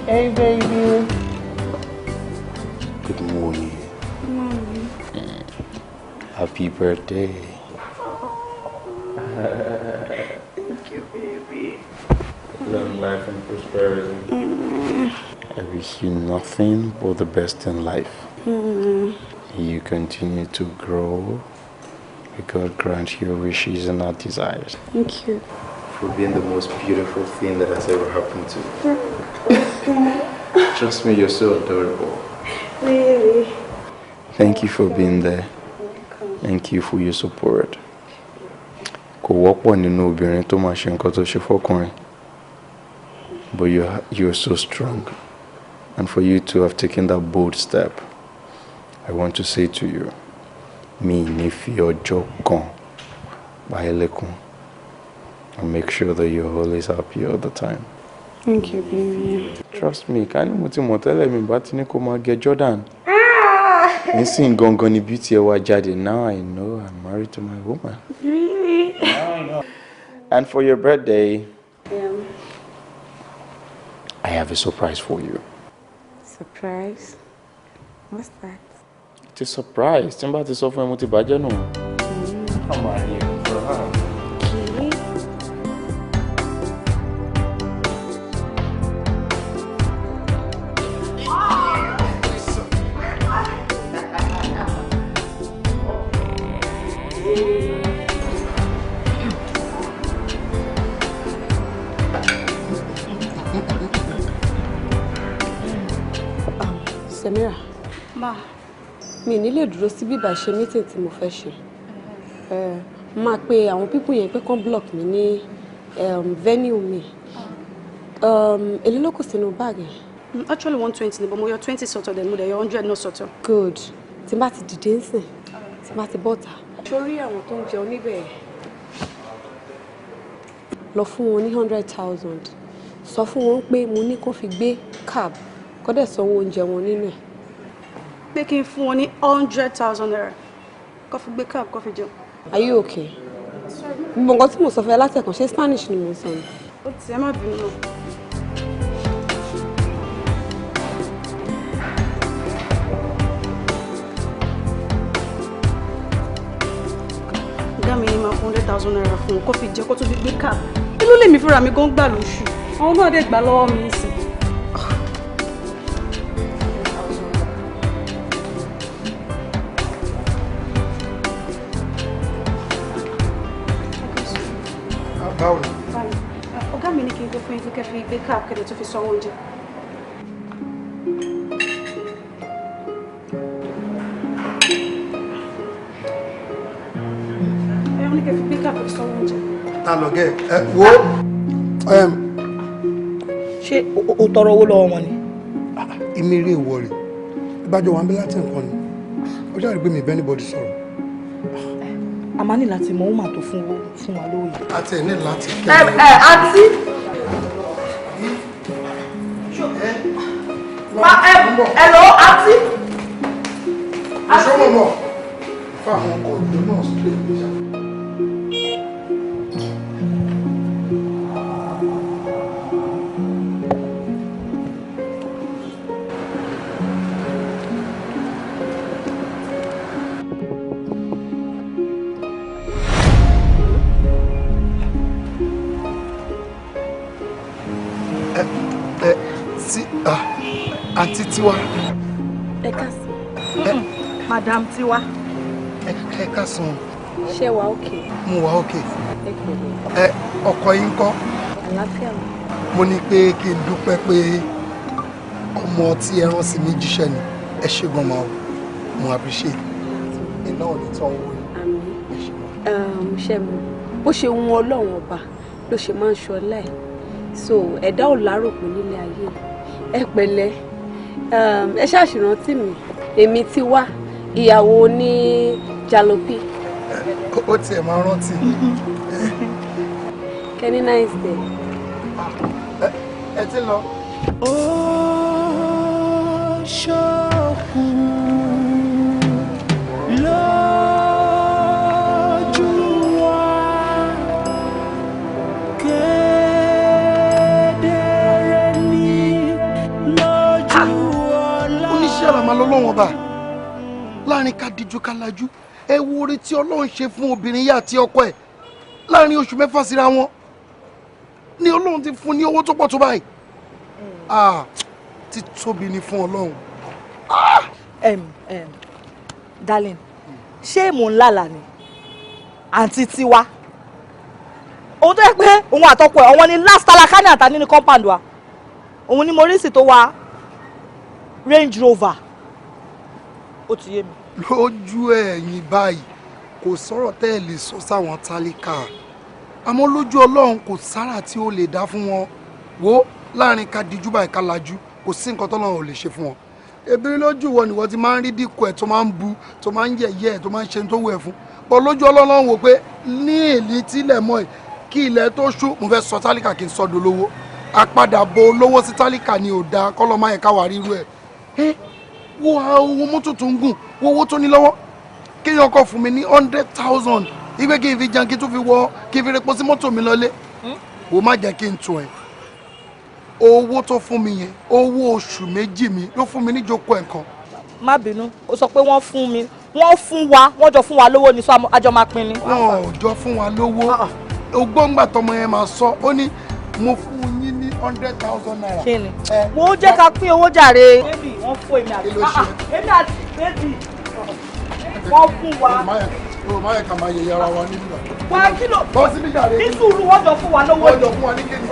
Hey, baby. Good morning. Morning. Happy birthday. Thank you, baby. Long life and prosperity. I wish you nothing but the best in life. You continue to grow. May God grant your wishes and our desires. Thank you. For being the most beautiful thing that has ever happened to you. Trust me, you're so adorable. Really? Thank you for being there. Thank you for your support. Kò wọ́pọ̀ nínú obìnrin tó máa ṣe nǹkan tó ṣe fọ́kùnrin. But you're so strong. And for you to have taken that bold step, I want to say to you, mi ní fi ọjọ́ kan pa ẹ́ lẹ́kún. And make sure that you're always happy all the time. Thank you, baby. Trust me, ká ní mo ti mọ̀ tẹ́lẹ̀ mi bá ti ní kó máa gẹ Jordan. Nísìnyí gangan ni beauty ẹ wá jáde. Now I know I'm married to my woman. Really? Now I know. And for your birthday, I have a surprise for you. Surprise? What's that? It's a surprise. Tí n bá ti sọ fún ẹ mo ti bàjẹ́ nù. Come on here for her. Samira. Ma. Mi ní lè dúró sí bíbá ṣe meeting tí mo fẹ́ ṣe. Máa pe àwọn people yẹn pé kán block mi ní venue mi. Èlé ló kù sínú bag yẹn. Actually 120 ni, but mo yọ 20 sọ́tọ̀ then mo dẹ̀ yọ 100 náà sọ́tọ̀. Good. Tí n bá ti dìde ńsìn, tí n bá ti bọ́ta. Sórí àwọn tó ń jẹun níbẹ̀ lọ fún wọn ní 100,000. Sọ fún wọn pé mo ní kó fi gbé cab kó dẹ̀ sanwó oúnjẹ wọn nínú ẹ̀. Pé kí n fún wọn ní 100,000 naira kó fi gbé cab kó fi jẹun. Are you okay? Gbogbo nǹkan tí mo sọ fún ẹ látẹ̀kàn ṣé Spanish ni mo sọ ni? Ó ti ẹ má bínú náà. ọ̀gá mi ní máa fún 100,000 naira fún un kó fi jẹ́ kó tó fi gbé cab. Inú lèmi fúnra mi gan gbà lóṣù. Àwọn náà dẹ̀ gbà lọ́wọ́ mi sí. Báwo ni? Ọ̀gá mi ní kí n gbé fún yín kẹ́ fi gbé cab kẹ́lẹ́ tó fi sanwó oúnjẹ. Ẹ wọ́n ní kẹ́ fi gbé cab kẹ́lẹ́ sanwó oúnjẹ. Ta lọ gẹ́ ẹ wo ṣé o tọrọ owó lọ́wọ́ wọn ni? ìmírí ìwọ rẹ̀ ìbájọ́ wa ń bí láti nǹkan ni ó ṣàrí pé mi bẹ́ẹ̀ anybody sọ̀rọ̀. A máa ní láti mọ ohun àtò fún wa lówó yìí. A ti ẹ̀ ní láti kẹ́ àǹtí. Hello, àǹtí. Aṣọ́wọ́ mọ̀ fún àwọn ọkọ̀ ìlú náà straight níjà. Àǹtí Tiwa. Ẹ káàsán. Madam Tiwa. Ẹ káàsán. Ṣé wà okay? Mo wà okay. Ẹ pẹ̀lẹ́. Ọkọ yín ńkọ́? Àlàáfíà mi. Mo ní pé kí n dúpẹ́ pé ọmọ tí ẹ rán sí mi jíṣẹ́ ni. Ẹ ṣé gan ma o. Mo appreciate. Iná ò ní tán owó yìí. Àmín. Ṣé mo bó ṣe wù Ọlọ́run ọba ló ṣe máa ń ṣọlá ẹ̀. So ẹ̀dá ò láròpin nílé ayé. Ẹ pẹ̀lẹ́. Ẹ ṣàṣìrántí mi èmi Tiwa ìyàwó ní Jalopi. Ó tiẹ̀ máa rántí. Kẹ́ni nice day. Ẹ ti lọ. Ó ṣókun lójú wa kedere ní lójú ọ̀la. Oníṣẹ́ àràmà lọ́lọ́wọ́n bá láàrin ká díjú ká lajú ẹ wo orí tí Ọlọ́run ṣe fún obìnrin yá àti ọkọ ẹ̀ láàrin oṣù mẹ́fà síra wọn ní Ọlọ́run ti fún ní owó tó pọ̀ tó báyìí ti tóbi ni fún Ọlọ́run. Darling, ṣé mò ń lálà ni àǹtí Tiwa òun tó yẹ pé òun àtọkọ ẹ̀ òun ni last talakani àtàní ní compound wa òun ni mo rí sí tó wá Range Rover ó ti yé mi. Lójú ẹ̀yìn báyìí kò sọ̀rọ̀ tẹ́ ẹ lè sọ sáwọn tálíkà àmọ́ lójú Ọlọ́run kò sára tí ó lè dá fún wọn wo láàrin ká dijú báyìí ká lajú kò sí nǹkan tọ́lọ́run ò lè ṣe fún wọn ebiri lójú wọn nìwọ ti máa ń rí dínkù ẹ̀ tó máa ń bu tó máa ń yẹ̀yẹ́ ẹ̀ tó máa ń ṣe tó wù ẹ̀ fún bọ́ lójú Ọlọ́run wò pé ní èlì tílẹ̀ mọ́ ẹ̀ kí ilẹ̀ tó ṣú mo fẹ́ sọ tálíkà kí n sọ dolówó àpadàbọ̀ olówó sí tálíkà ni ò dáa kọ́lọ́ máa yẹ káwá rírú ẹ̀ wo owó mọ́tò tó ń gùn wo owó tó ní lọ́wọ́ kéèyàn kọ́ fún mi ní 100,000 ìgbé kí n fi jẹun kí n tún fi wọ kí n fi repo sí mọ́tò mi lọ́lé wo má jẹ́ kí n tún ẹ̀ owó tó fún mi yẹn owó oṣù méjì mi ló fún mi níjókòó ẹ̀kan. má bínú ó sọ pé wọ́n fún jọ fún wa lówó ni sọ àjọ máa pín ni. wọn ò jọ fún wa lówó ogbóngbà tọmọ yẹn máa sọ ó ní mo fún yín ní 100,000 naira. kí ni mo jẹ́ ká pín owó jàre. bébì wọ́n fún èmi àti èmi àti bébì wọ́n fún wa. o máa yẹ ká máa yẹyẹ ara wa nígbà. wá kílò bọ́ síbí jàre. ní sùúrù wọ́n jọ fún wa lówó. wọ́n jọ fún wa ní kéde.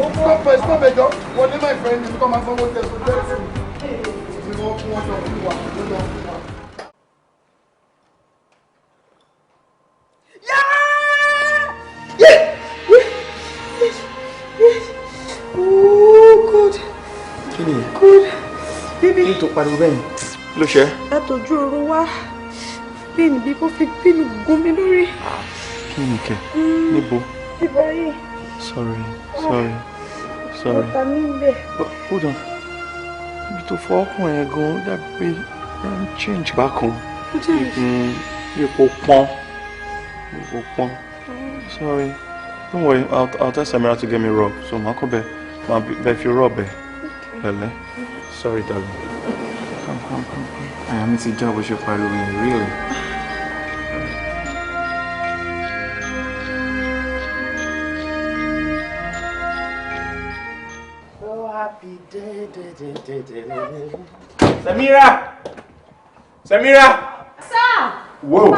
stop ẹjọ́ wọ́n ní my friend ní kọ́ máa sanwó tẹ̀ tó jẹ́ sí mi. wọ́n fún wọn jọ fún wa ló lọ fún wa. Oh God. Kí ni? God. Baby. Kí tó pariwo bẹ́ẹ̀ ló ṣe? Látọjú oorun wá. Píìnì bí kò fi píìnì gún mi lórí. Kí ni kẹ̀? Níbo? Ibrahim. Sorry. Ọ̀tá mi ń bẹ̀. Hold on. Ibi tó fọ́ ọkùnrin yẹn gan-an dàbí pé change bákan. Ipò pọ́n. Sorry. Don't worry, I'll tell Samira to get me rub. So ma ko be if you rub it. Pẹ̀lẹ́. Sorry, darling. Come. I am ti já bó ṣe pariwo yẹn, really. happy day. Samira! Sir! Whoa!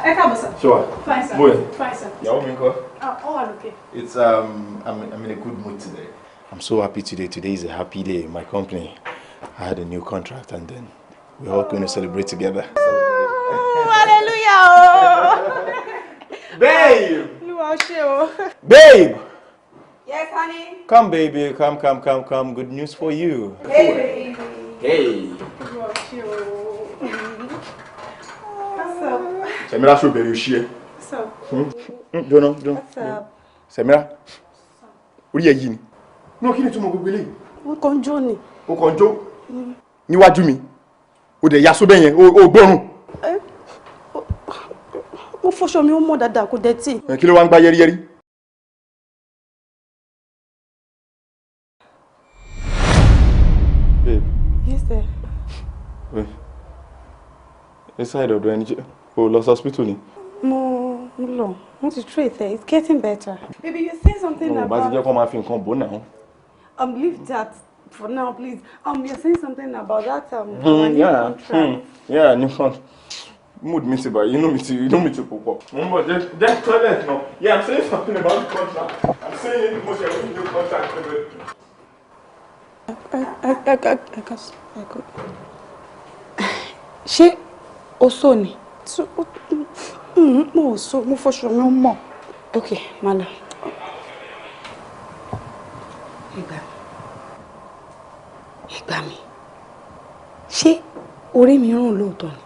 Ẹ káàbọ̀ sir. Sure. Fine sir. Boy. Fine sir. Ìyàwó mi ńkọ́? All are okay. It's I'm in a good mood today. I'm so happy today. Today is a happy day in my company. I had a new contract and then we're all going to celebrate together. Hallelujah! Babe! Babe! Yes, honey. Come, baby. Come. Good news for you. Hey, baby. Hey. What's up? Samira should be you share. What's up? Don't. What's up? Samira. Orí ẹ yí ni. No, kí ni túmọ̀ gbogbo eléyìí? Wọ́n kàn jó ni. O kàn jó. Níwájú mi. O dẹ̀ ya so bẹ́ẹ̀ yẹn. O gbọ́rùn. Mo fọṣọ mi ó mọ́ dáadáa kò dẹ̀tí. Kí ló wá ń gbá yẹ́rìyẹ́rì? Babe. Yes, sir. Wait. Inside ọ̀dọ̀ ẹni jẹ́. O lọ sí hospital ni. Mo lọ. Mo ti treat it. It's getting better. Baby, you're saying something No, about... bá ti jẹ́ kó máa fi nǹkan bò náà. Leave that for now, please. You're saying something about that our new contract. Yeah, new contract. Mood mi ti báyìí, inú mi ti púpọ̀. Mo ń bọ̀ jẹ́ toilet now. Yeah, I'm saying something about the contract. I'm saying mo ṣe ní new contract. Ṣé o sọ ni? Mo sọ, mo fọṣọ mi ó mọ́. Okay, má lọ. Ìgbà mi. Ṣé orí mi rùn lóòótọ́ ni?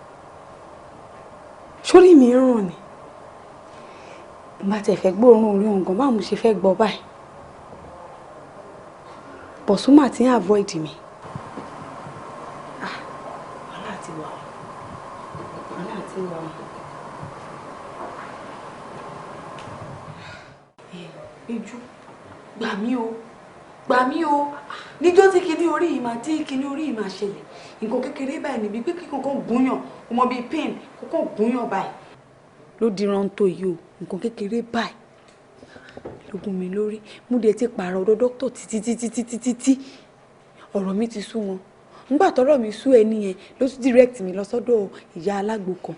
Ṣórí mi rùn ni? Má tẹ̀ fẹ́ gbóòórùn orí òǹgàn, báwo mo ṣe fẹ́ gbọ́ báyìí? Bọ̀súmà ti ń avoid mi. Wàhálà ti wà. Ìjú, gbà mí o. Níjọ́ tí kinní orí yìí máa ṣẹlẹ̀. Nǹkan kékeré báyìí níbi pé kíkan kan gúnyàn, ọmọ bíi pain, kókàn gúnyàn báyìí. Ló di rántó yìí o, nǹkan kékeré báyìí. Lógún mi lórí, mo dẹ̀ ti pààrọ̀ ọ̀dọ̀ dókítà títí. Ọ̀rọ̀ mi ti sú wọn. Nígbà tọ́rọ̀ mi sú ẹni yẹn, ló tún direct mi lọ sọ́dọ̀ ìyá alágbo kan.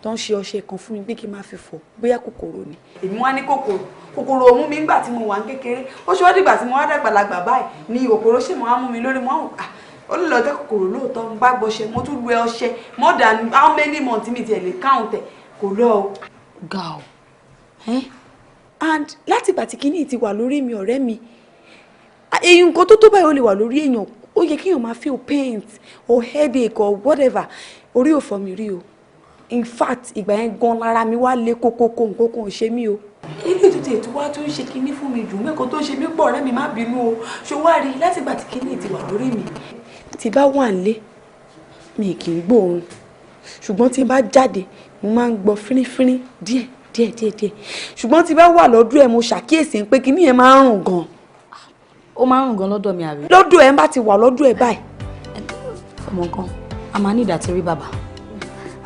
Tó ń ṣe ọṣẹ kan fún mi pé kí n máa fi fọ̀, bóyá kòkòrò ni. Èmi wá ní kòkòrò mú mi nígbà tí mo wà ní kékeré. Ó ṣe wá dìgbà tí mo wá dàgbàlagbà báyìí ni kòkòrò ṣe mo wá mú mi lórí mo wá ó lè lọ jẹ́ kòkòrò lóòótọ́ ń bá gbọ́ṣẹ mo tún lu ọṣẹ more than how many months mi tiẹ̀ lè count ẹ̀ kò lọ o. Ga o. And láti ìgbà tí kinní ti wà lórí mi ọ̀rẹ́ mi èyí nǹkan tó báyìí ó lè wà lórí èèyàn ó yẹ kéèyàn máa feel pain or headache or whatever orí ò fọ́ mi rí o. In fact ìgbà yẹn gan lára mi wá lé kókókó nǹkan kan ò ṣe mí o. Ilé ètùtù ètò wa tó ń ṣe kinní fún mi jù mẹ́kọ̀ọ́ tó ń ṣe mí pọ̀ ọ̀rẹ́ mi má bínú o ṣó wá rí láti ìgbà tí kinní ti wà lórí mi. Tí bá wà nílé mi kì í gbóòórùn ṣùgbọ́n tí bá jáde mo máa ń gbọ́ fínnífínní díẹ̀ ṣùgbọ́n tí bá wà lọ́dún ẹ̀ mo ṣàkíyèsí pé kinní yẹn máa ń rùn gan. Ó máa ń rùn gan lọ́dọ̀ mi àbí. Lọ́dọ̀ ẹ̀ bá ti wà lọ́dún ẹ̀ báyìí. Ọmọ kan a máa ní ìdàtí rí bàbá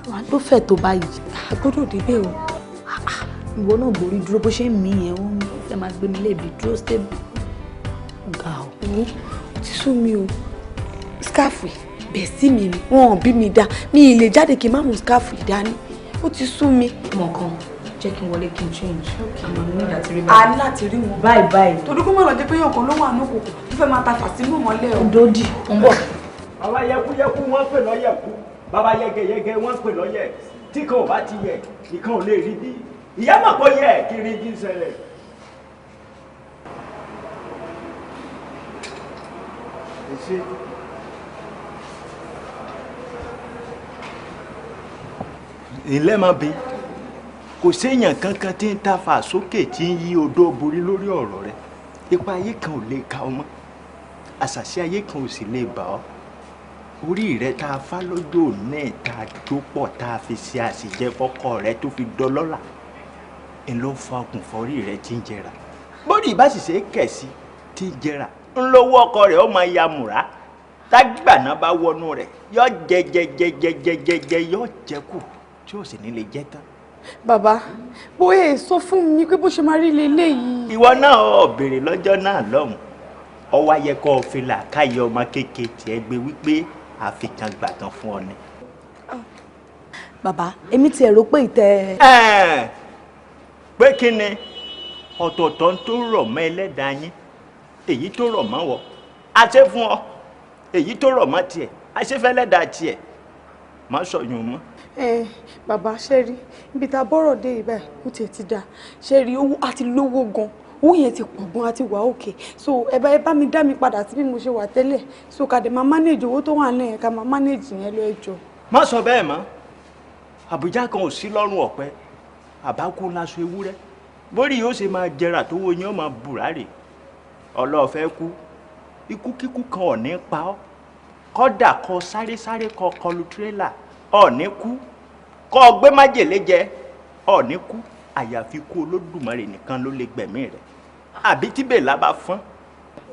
àwọn ló fẹ́ tó báyìí a gbọ́dọ̀ débẹ̀ o. Ìwọ náà borí dúró bó ṣe ń mí yẹn ó fẹ́ máa gbé mi lébi dúró stable. Ga ò ti sú mi o. Scarf bẹ̀ sí mi ni wọn ò bí mi dá mi ì lè jáde kí n má mú scarf dání ó ti sú mi. Ọmọ kan jẹ́ kí n wọlé kí n change àmọ́ ní ìdàtí rí bàbá. A ní láti rí wọn báyìí. Torí kó má lọ jẹ́ pé yàn kan ló wà ní òkùnkùn tó fẹ́ máa ta fàṣínú mọ́lẹ̀ o. Dòdì ń bọ̀. Bàbá yẹkuyẹku wọ́n pè lọ́yẹ̀kú bàbá yẹgẹyẹgẹ wọ́n pè lọ́yẹ̀ tí kan ò bá ti yẹ ìkan ò lè rí bí ìyá mà pọ̀ yẹ kí rí jí ṣẹlẹ̀. ilé máa bí kò séèyàn kankan tí ń ta fà sókè tí ń yí odó borí lórí ọ̀rọ̀ rẹ̀ ipa ayé kan ò lè ka ọmọ àṣàṣì ayé kan ò sì lè bà ọ́ orí rẹ tá a fá lọ́jọ́ náà tá a jó pọ̀ tá a fi ṣe àṣìjẹ fọ́kọ rẹ tó fi dọlọ́là ń ló fa okùn fọ́rí rẹ tí ń jẹrà bórí ìbá sì ṣe kẹ̀ sí tí ń jẹrà ń lówó ọkọ rẹ ó máa ya mùrá tágbàná bá wọnú rẹ yọ jẹjẹjẹjẹjẹjẹ yọ jẹkù tí ó sì ní lè jẹ tán. Bàbá bóyá sọ fún mi pé bó ṣe máa rí leléyìí. Ìwọ náà ò béèrè lọ́jọ́ náà lọ́hùn ọwọ́ ayẹ kọ́ ọ fi làákàyè ọmọ kékeré tiẹ̀ gbé wípé àfikàn gbàtàn fún ọ ni. bàbá èmi tiẹ̀ rò pé ìtẹ́. pé kí ni ọ̀tọ̀ọ̀tọ̀ tó rọ̀ mọ́ ẹlẹ́dàá yín èyí tó rọ̀ mọ́ wọ àṣẹ fún ọ èyí tó rọ̀ mọ́ tiẹ̀ àṣẹfẹ́lẹ́dàá tiẹ̀ má sọ̀yún mọ́. bàbá ṣe rí ibi tá a bọ́rọ̀ dé ibà ó tiẹ̀ ti dáa ṣe rí owó àti lówó gan owó yẹn ti pọ̀ gan àti wà òkè so ẹ bá mi dá mi padà sí bí mo ṣe wà tẹ́lẹ̀ so ká dé máa manage owó tó wà lẹ́yìn ká máa manage yẹn lọ ẹjọ́. má sọ bẹ́ẹ̀ mọ́ àbújá kan ò sí lọ́rùn ọ̀pẹ àbákú láṣọ ewúrẹ́ bórí yóò ṣe máa jẹrà tó wo yẹn ó máa bùrárì ọlọ́ọ̀fẹ́ kú ikú kíkú kan ò ní pa ọ́ kọ́dà kọ sáré kọ kọlu tírélà ò ní kú kọ́ gbé májèlé jẹ ò ní kú àyàfi kú Olódùmarè nìkan ló lè gbẹ̀mí rẹ̀ àbí tíbẹ̀ lábá fọ́n.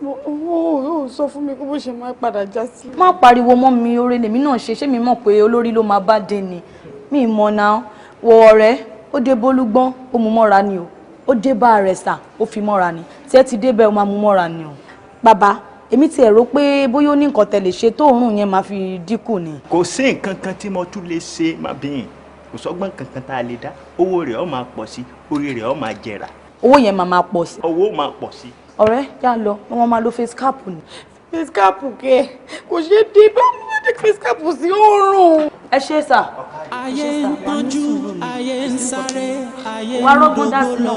ó sọ fún mi kó bó ṣe máa padà já sí. má pariwo mọ́ mi oore lèmi náà ṣe mi mọ̀ pé olórí ló máa bá dé ni mi mọ̀ náà wọ ọ̀rẹ́ ó dé bólúgbọ́n ó mú mọ́ra ni o ó dé bá rẹ̀ sà ó fi mọ́ra ni tí ẹ ti débẹ̀ ó máa mú mọ́ra ni o. bàbá èmi ti rò pé bóyá ó ní nǹkan tẹ̀lé ṣe tó òórùn yẹn máa fi dínkù ni. kò sí nǹkan kan tí mo tún lè ṣe má bìyìn kò sọ́gbọ́n kankan tá a lè dá owó rẹ̀ ó máa pọ̀ sí orí rẹ̀ ó máa jẹrà. owó yẹn máa pọ̀ sí. owó máa pọ̀ sí. ọ̀rẹ́ yá lọ wọ́n máa lo face cap ni. face cap kẹ kò ṣeé dé bá wọn dé face cap sí òórùn. ẹ ṣe sà. ayé ń pọ́njú ayé ń sáré ayé ń wá rọ́gbọ́n dá sí lọ.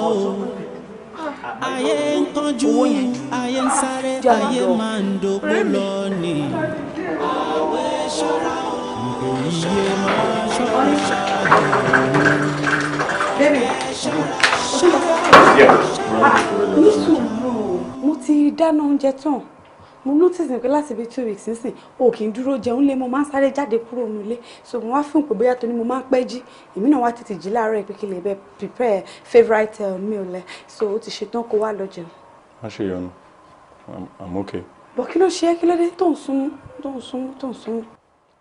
ayé ń pọ́njú ayé ń sáré ayé máa ń dógó lọ ni. àwẹ̀ ṣọ́ra iye máa ṣọ́ra. ní sùúrù mo ti dáná oúnjẹ tán mo notice pé láti bí 2 weeks nísìn o kì í dúró jẹun lé mo máa ń sáré jáde kúrò nílé so mo wá fún pé bóyá tó ní mo máa ń pẹ́ jí èmi náà wá tètè jí láàárọ̀ pé kí lè bẹ prepare favourite meal ẹ so ó ti ṣetán kó wá lọ jẹun. má ṣe yọnu I'm okay. bọ̀ kí ló ṣe é kí ló dé tó ń súnmú.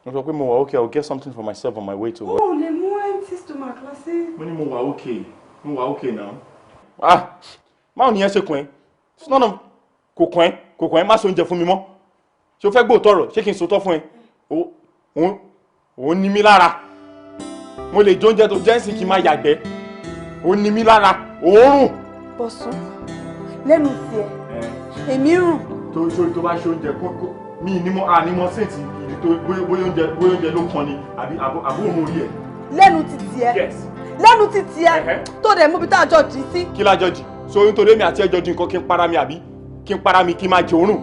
mo sọ pé mo wà okay I will get something for myself on my way to work. o lè mú empty stomach lọ sí. mo ní mo wà okay now. báwo ni yẹn ṣe kún ẹ kò kàn ẹ́ má so oúnjẹ fún mi mọ́ ṣé o fẹ́ gbóòtọ́ ọ̀rọ̀ ṣé kí n sòótọ́ fún ẹ òun ní mí lára mo lè jẹ oúnjẹ tó jẹ́ sí kí n máa yàgbẹ́ òun ní mí lára òórùn. Bọ̀sún lẹ́nu tiẹ̀ èmi rùn. tó bá ṣe oúnjẹ mi ànímọ́ sèǹtì bóyá oúnjẹ ló kàn ni àbí àbúrò orí ẹ̀. lẹ́nu ti tiẹ̀ tó dẹ̀ mú bí tá a jọ dì í sí. kí lájọ dì so nítorí èmi àti ẹjọ́ di nǹkan kí n para mi àbí kí n para mi kí n máa jẹ òórùn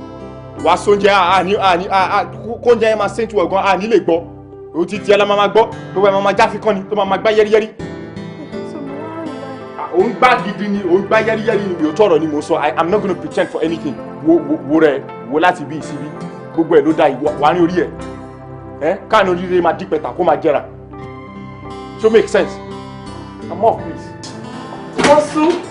wá sóúnjẹ kóúnjẹ yẹn máa ṣèǹtù ẹ̀gbọ́n àní lè gbọ́ o ti tiẹ̀ la máa gbọ́ tó bá máa jáfi kán ni tó máa gbá yẹ́rìyẹ́rì. òun gbá gidi ni òun gbá yẹ́rìyẹ́rì ni mi ò tọrọ ni mo sọ I'm not gonna pretend for anything wo rẹ wo láti bí ìsibí gbogbo ẹ̀ ló dá wà ní orí ẹ̀ káàní oríire máa dí pẹ̀tà kó máa jẹrà so make sense I'm off please. Bọ̀sún.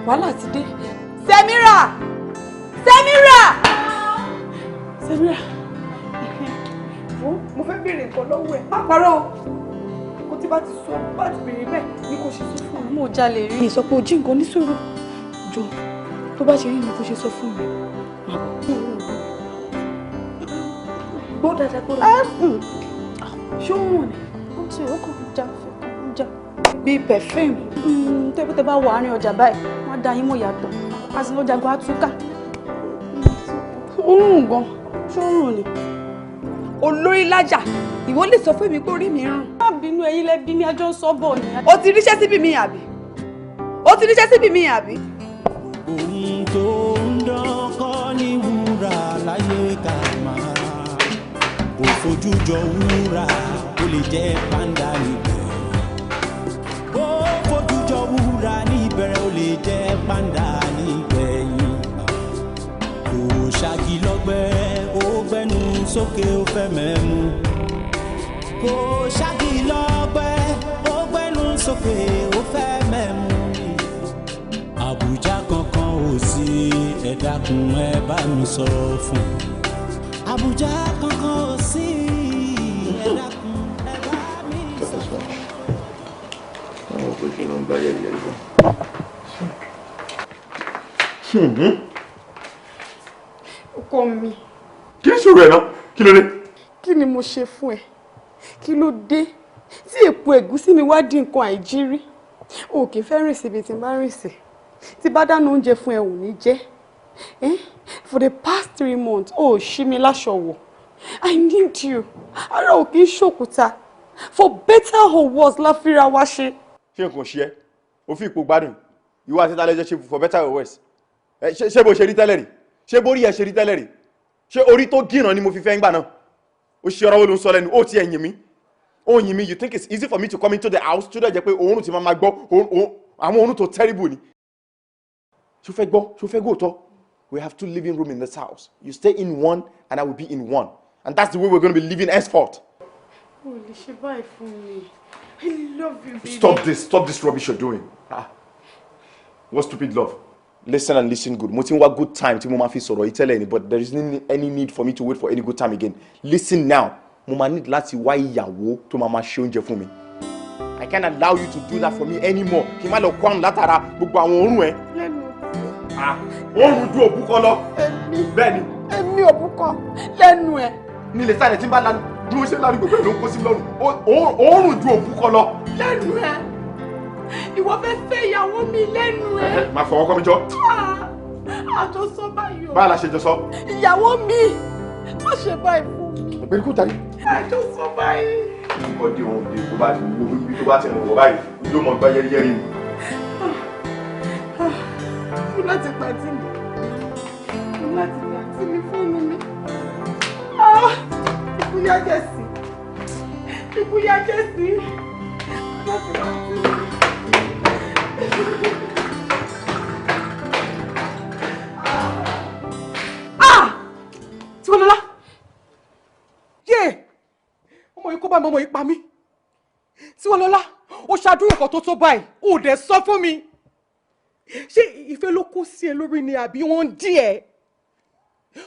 wàhálà ti dé. Sẹ́mírà mo fẹ́ béèrè nǹkan lọ́wọ́ ẹ̀ má parọ́ o kó tí bá ti sọ bá ti béèrè bẹ́ẹ̀ ni kò ṣe sọ fún mi. mo jalè rí. ìsọ pé o jí nǹkan ní sùúrù jọ tó bá ṣe rí ni kò ṣe sọ fún mi. gbọ́ dáadáa gbọ́ dáadáa ṣé ó wọ̀n ni. ó ti ó kàn ń já. bíi perfume. tẹ́ bá wọ àárín ọjà báyìí wọ́n dá yín mọ̀ yàtọ̀ a sì lọ́jà gan atúkà. ó rùn gan ṣé ó rùn ni. olórí lájà ìwọ lè sọ fún mi pé orí mi rùn. má bínú ẹ̀yin lẹ bí mi àjọ ń sọ bọ̀ ni. o ti ríṣẹ́ síbi mi àbí. ohun tó ń dán kọ́ ní wúrà láyé ká máa kò fojú jọ wúrà ó lè jẹ́ pàǹdà níbẹ̀. ó fojú jọ wúrà ní ìbẹ̀rẹ̀ ó lè jẹ́ pàǹdà nígbẹ̀yìn. kò ṣáàgì lọ́gbẹ́ ó gbẹ́nu sókè ó fẹ́ mẹ́mu. kò ṣáàgì lọ́gbẹ́ ó gbẹ́nu sókè ó fẹ́ mẹ́mu. Àbújá kankan ò sí ẹ dákun ẹ bá mi sọ fún. Àbújá kankan ò sí ẹ dákun ẹ bá gba yẹ́rìyẹ́rì bọ̀. Ọkọ mi. Kí ni sùúrù ẹ̀ náà? Kí ló dé? Kí ni mo ṣe fún ẹ? Kí ló dé? Tí èpo ẹ̀gúsí mi wá di nǹkan àìjírí. O kì í fẹ́ rìn síbi tí n bá rìn sí. Tí bá dáná oúnjẹ fún ẹ ò ní jẹ. For the past 3 months, o ò ṣí mi láṣọ wọ̀. I need you. Ara ò kì í ṣòkúta. For better or worse la fira wá ṣe. Ṣé nǹkan ṣe ẹ́? O fi ipò gbádùn. Ìwọ àti Tálẹ́jọ́ ṣe for better or worse. Ṣé bó ṣe rí tẹ́lẹ̀ rí? Ṣé borí ẹ ṣe rí tẹ́lẹ̀ rí? Ṣé orí tó gíràn ni mo fi fẹ́ ń gbà náà? O ṣe ọ̀rọ̀ wo ló ń sọ lẹ́nu? O ti ẹ̀yìn mi. O yìn mi. You think it's easy for me to come into the house? Tó dẹ̀ jẹ́ pé òórùn ti máa gbọ́. Àwọn òórùn tó terrible ni. Ṣó fẹ́ gbọ́? Ṣó fẹ́ gbóòtọ́? We have 2 living rooms in this house. You stay in one and I will be in one. And that's the way we're going to be living henceforth. Oh, lè báyìí fún mi. I love you, baby. Stop this rubbish you're doing. What stupid love? Listen and listen good. Mo ti ń wá good time tí mo máa fi sọ̀rọ̀ yìí tẹ́lẹ̀ ni, but there is any need for me to wait for any good time again. Listen now. Mo máa need láti wá ìyàwó tó máa ṣe oúnjẹ fún mi. I can't allow you to do that for me anymore. Kí n má lọ kó àrùn látara gbogbo àwọn òórùn ẹ. Lẹ́nu. Òórùn ju òbúkọ lọ. Bẹ́ẹ̀ni. Èmi òbúkọ lẹ́nu ẹ. Ní ilé sáyẹn tí ń bá lanu bí mo ṣe lanu gbogbo ẹ̀ ló ń kó sí mi lọ́rùn. Òórùn ju òbúkọ lọ. Lẹ́nu ẹ. Ìwọ fẹ́ fẹ́ ìyàwó mi lẹ́nu ẹ. Máa fọwọ́ kọ́ mi jọ. Àjọsọ báyìí o. Báyìí la ṣe jọ sọ. Ìyàwó mi má ṣe báyìí fún mi. Ọ̀gbẹ́ni kò tari. Àjọsọ báyìí. Nǹkan dé òun dé tó bá ti wo ibi tó bá ti rìn wọ̀ báyìí ló mọ̀ gbá yẹ́rìyẹ́rì ni. Mo láti pàtí mi. Mo láti pàtí mi fóònù mi. Ikú yá jẹ́ sí. Ikú yá jẹ́ sí. Láti pàtí mi. Tiwọlọ́lá! Yé! Ọmọ yìí kó bá mi, ọmọ yìí pa mí. Tiwọlọ́lá, ó ṣàdúrà kan tó tó báyìí, ó dẹ̀ sọ fún mi. Ṣé ìfẹ́ ló kó sí ẹ lórí ni àbí wọ́n ń dí ẹ?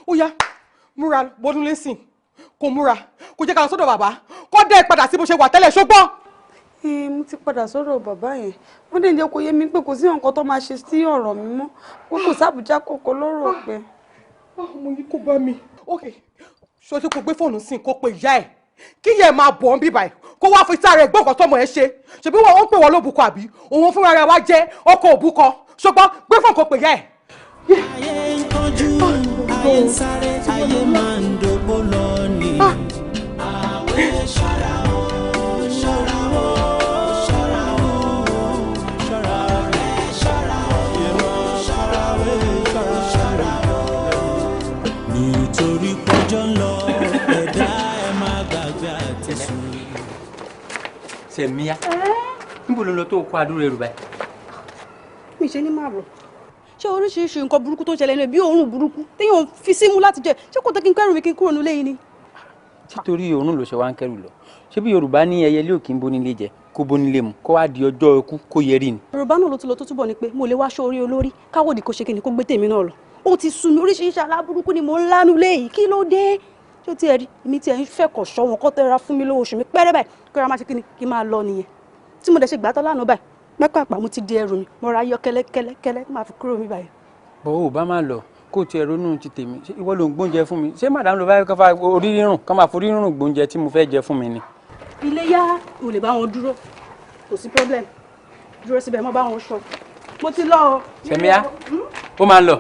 Ó yá, múra bọ́dún lẹ́sìn, kò múra, kò jẹ́ ká lọ sọ́dọ̀ bàbá, kó dẹ́ padà sí bó ṣe wà tẹ́lẹ̀ ṣùgbọ́n. Mo ti padà sọ́dọ̀ bàbá yẹn. Wọ́n dẹ̀ jẹ́ kó yé mi pé kò sí nǹkan tó máa ṣe sí ọ̀rọ̀ mi mọ́. Ó kò sábùjá kòkó lọ́rọ̀ ọ̀pẹ. Ọmọ yìí kó bá mi. Ok, ṣọṣẹ́ kò gbé fóònù sí kó pe ìyá ẹ̀. Kí ìyá ẹ̀ máa bọ̀ ọ́n bí báyìí. Kó wá fi sáré gbọ́ nǹkan tọ́mọ ẹ̀ ṣe. Ṣèbí wọn ń pè wọ́n lóbùkọ àbí? Òun fúnra rẹ̀ wá jẹ́ ọkọ òbúkọ. Ṣùgbọ́n gbé fóònù kó pe ìyá ẹ̀. Ayé ń kọjú, ayé ń sáré, ayé máa ń dògbò lọ ni. Àwẹ̀ ṣọ́ra o, ṣọ́ra o, ṣọ́ra o, ṣọ́ra rẹ̀, ṣọ́ra o, ṣọ́ra rẹ̀, ṣọ́ra o. Nítorí pọ́jọ́ ń lọ, ẹ̀dá ẹ̀ máa gbàgbé àti sùn. Sẹ̀míyá, níbo ló lọ tó kó adúrú ẹrù báyìí? Mi ṣe ní máa bọ̀. Ṣé oríṣiríṣi nǹkan burúkú tó ń ṣẹlẹ̀ nílẹ̀ bí òórùn burúkú téèyàn fi símú láti jẹ ṣé kò tó kí n kẹ́rù mi kí n kúrò nílé yìí ni. Títorí òórùn ló ṣe wá ń kẹ́rù lọ. Ṣé bí Yorùbá ní ẹyẹlé ò kí ń bónílé jẹ kó bónílé mu kó wá di ọjọ́ ikú kó yẹrí ni. Yorùbá náà ló tún lọ tó túbọ̀ ni pé mo lè wá aṣọ orí olórí káwọ́dì kó ṣe kí ni kó gbé tèmi náà lọ. Ó ti sú mi oríṣiríṣi aláburúkú ni mò ń lánú léyìí kí ló dé? Ṣé o ti ẹ̀ rí èmi tí ẹ̀ ń fẹ́ kọ̀ ṣọ́ wọn kọ́ tẹ́ra fún mi lówó oṣù mi pẹ́rẹ́ báyìí kí ọ̀rọ̀ máa ṣe kí ni kí n máa lọ nìyẹn. Tí mo dẹ̀ ṣe gbàtọ́ lánàá báyìí pápá mo ti di ẹrù mi mo ra yọ kẹ́lẹ́kẹ́lẹ́ máa fi kúrò mi báyìí. Bọ̀wọ̀ ò bá máa lọ kó tiẹ̀ ronú ti tèmi ìwọ ló ń gbóúnjẹ fún mi ṣé màdàmú ló bá yẹ kó fa orí rírùn kó máa forí rírùn gbóúnjẹ tí mo fẹ́ jẹ fún mi ni. Ilé yá mo lè bá wọn dúró kò sí problem dúró síbẹ̀ mo bá wọn sọ mo ti lọ. Sẹ̀míyá ó máa lọ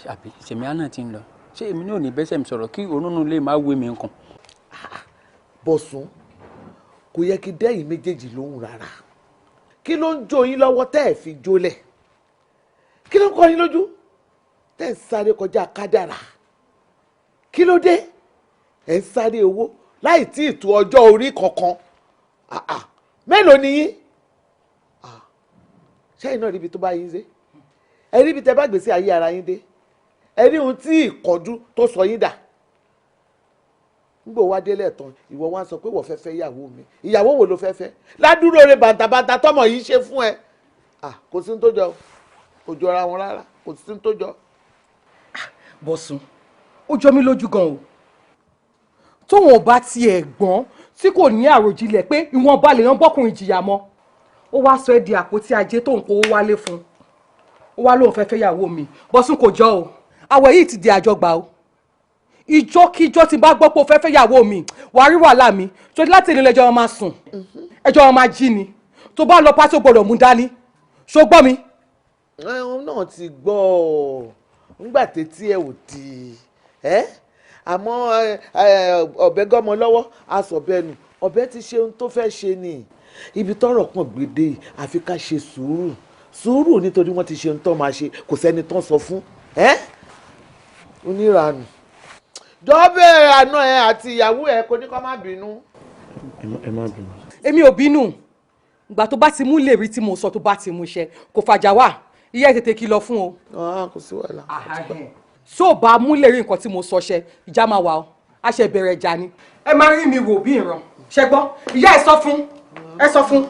àbí Sẹ̀míyá náà ti ń lọ ṣé èmi náà ní bẹ́sẹ̀ mi sọ̀rọ̀ kí onínú lè máa wé mi nǹkan. Bọ̀sùn kò yẹ kí dẹ́yìn méjèèjì lóhùn rárá kí ló ń jó yín lọ́wọ́ tẹ́ ẹ̀ fi jólẹ̀ kí ló ń kọ́ yín lójú tẹ́ ẹ̀ ń sáré kọjá kádàrá kí ló dé ẹ̀ ń sáré owó láì tí ì tó ọjọ́ orí kankan mélòó ni yín ṣẹ́yìn náà ríbi tó bá yín dé ẹ ríbi tẹ́ bá gbèsè ayé ara yín dé ẹ rí ohun tí ìkọjú tó sọ yín dà nígbà wá délẹ̀ tán ìwọ wá sọ pé wọ́n fẹ́ fẹ́ ìyàwó mi ìyàwó wo ló fẹ́ fẹ́ ládùúrò rẹ bàǹtàbàǹtà tọmọ yìí ṣe fún ẹ kò sí ní tó jọ kò jọra wọn rárá kò sí ní tó jọ. Bọ̀sùn ó jọ mí lójú gan o tóun ò bá tiẹ̀ gbọ́n tí kò ní àròjinlẹ̀ pé ìwọ̀nba lèèyàn bọ́kùnrin jìyà mọ́ ó wá sọ ẹ́ di àpótí ajé tó ń kó wálé fún ó wá lóun fẹ́ẹ́ fẹ́yàwó mi Bọ́sún kò jọ o àwẹ̀ yìí ti di àjọgbà o ìjọ́kíjọ́ tí bá gbọ́ pé o fẹ́ẹ́ fẹ́yàwó mi wàá rí wàhálà mi tó láti ilé ẹjọ́ wọn máa sùn ẹjọ́ wọn máa jí ni tó bá lọ pátó gbọ́dọ̀ mú dání ṣó gbọ́ mi. ẹ̀hún náà ti gbọ́ ọ ńgbà tètè ẹ̀ ò di àmọ́ ọ̀bẹ gọ́mọ lọ́wọ́ aṣọ̀bẹ́nu ọ̀bẹ ti ṣe ohun tó fẹ́ ṣe ni ibi tọ́rọ̀ kan gbèdé àfi ká ṣe sùúrù nítorí wọ́n ti ṣe ohun tó máa ṣe kò sẹ́ni tán sọ fún oníranù jọ́bẹ̀ àná ẹ àti ìyàwó ẹ kò ní kó má bínú. ẹ má bínú. èmi ò bínú ìgbà tó bá ti mú lèrí tí mo sọ tó bá ti mú ṣẹ kò fàjà wá ìyá ẹ tètè kìlọ̀ fún o. kò sí wàhálà. tó bá mú lèrí nǹkan tí mo sọ ṣẹ ìjà máa wà o a ṣe bẹ̀rẹ̀ ìjà ni. ẹ máa rí mi wò bí ìran ṣe gbọ́ ìyá ẹ sọ fún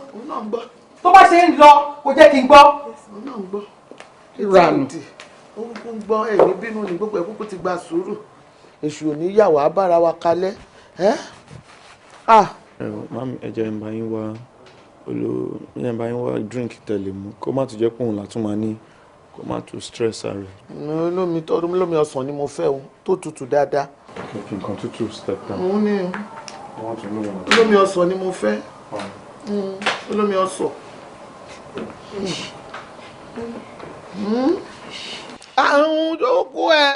tó bá ṣe ń lọ kò jẹ́ kí n gbọ́. ìranù ó ń gbọ́ ẹ̀mí bínú ni gbogbo ẹ̀kúkú ti gba sùúrù èṣù ò ní yà wá bára wa kalẹ̀. mami ẹ jẹ́ n bá yín wá drink tẹ̀lé mu kó má tún jẹ́ pé òun látún máa ní kó má tún stress ara rẹ̀. olómi ọsàn ni mo fẹ́ o tó tutù dáadáa. kí nǹkan tútù step down. òun ni olómi ọsàn ni mo fẹ́ olómi ọsàn. àrùn jókòó ẹ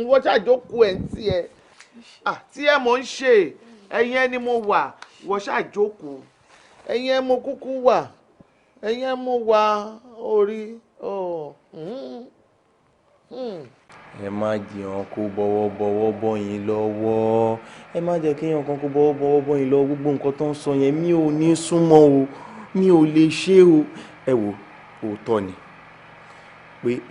wọ́n ṣàjókòó ẹ̀ ń tiẹ̀ tí ẹ mọ̀ ń ṣe ẹ̀yin ẹni mo wà wọ́n ṣàjókòó ẹ̀yin ẹ mo kúkú wà ẹ̀yin ẹ mo wà orí. ẹ má jiyàn kó bọ́wọ́ bọ́ yín lọ́wọ́ ẹ má jẹ́ kéèyàn kan kó bọ́wọ́ bọ́ yín lọ́wọ́ gbogbo nǹkan tó ń sọ yẹn mi ò ní súnmọ́ o mi ò lè ṣe o ẹ wò òótọ́ ni pé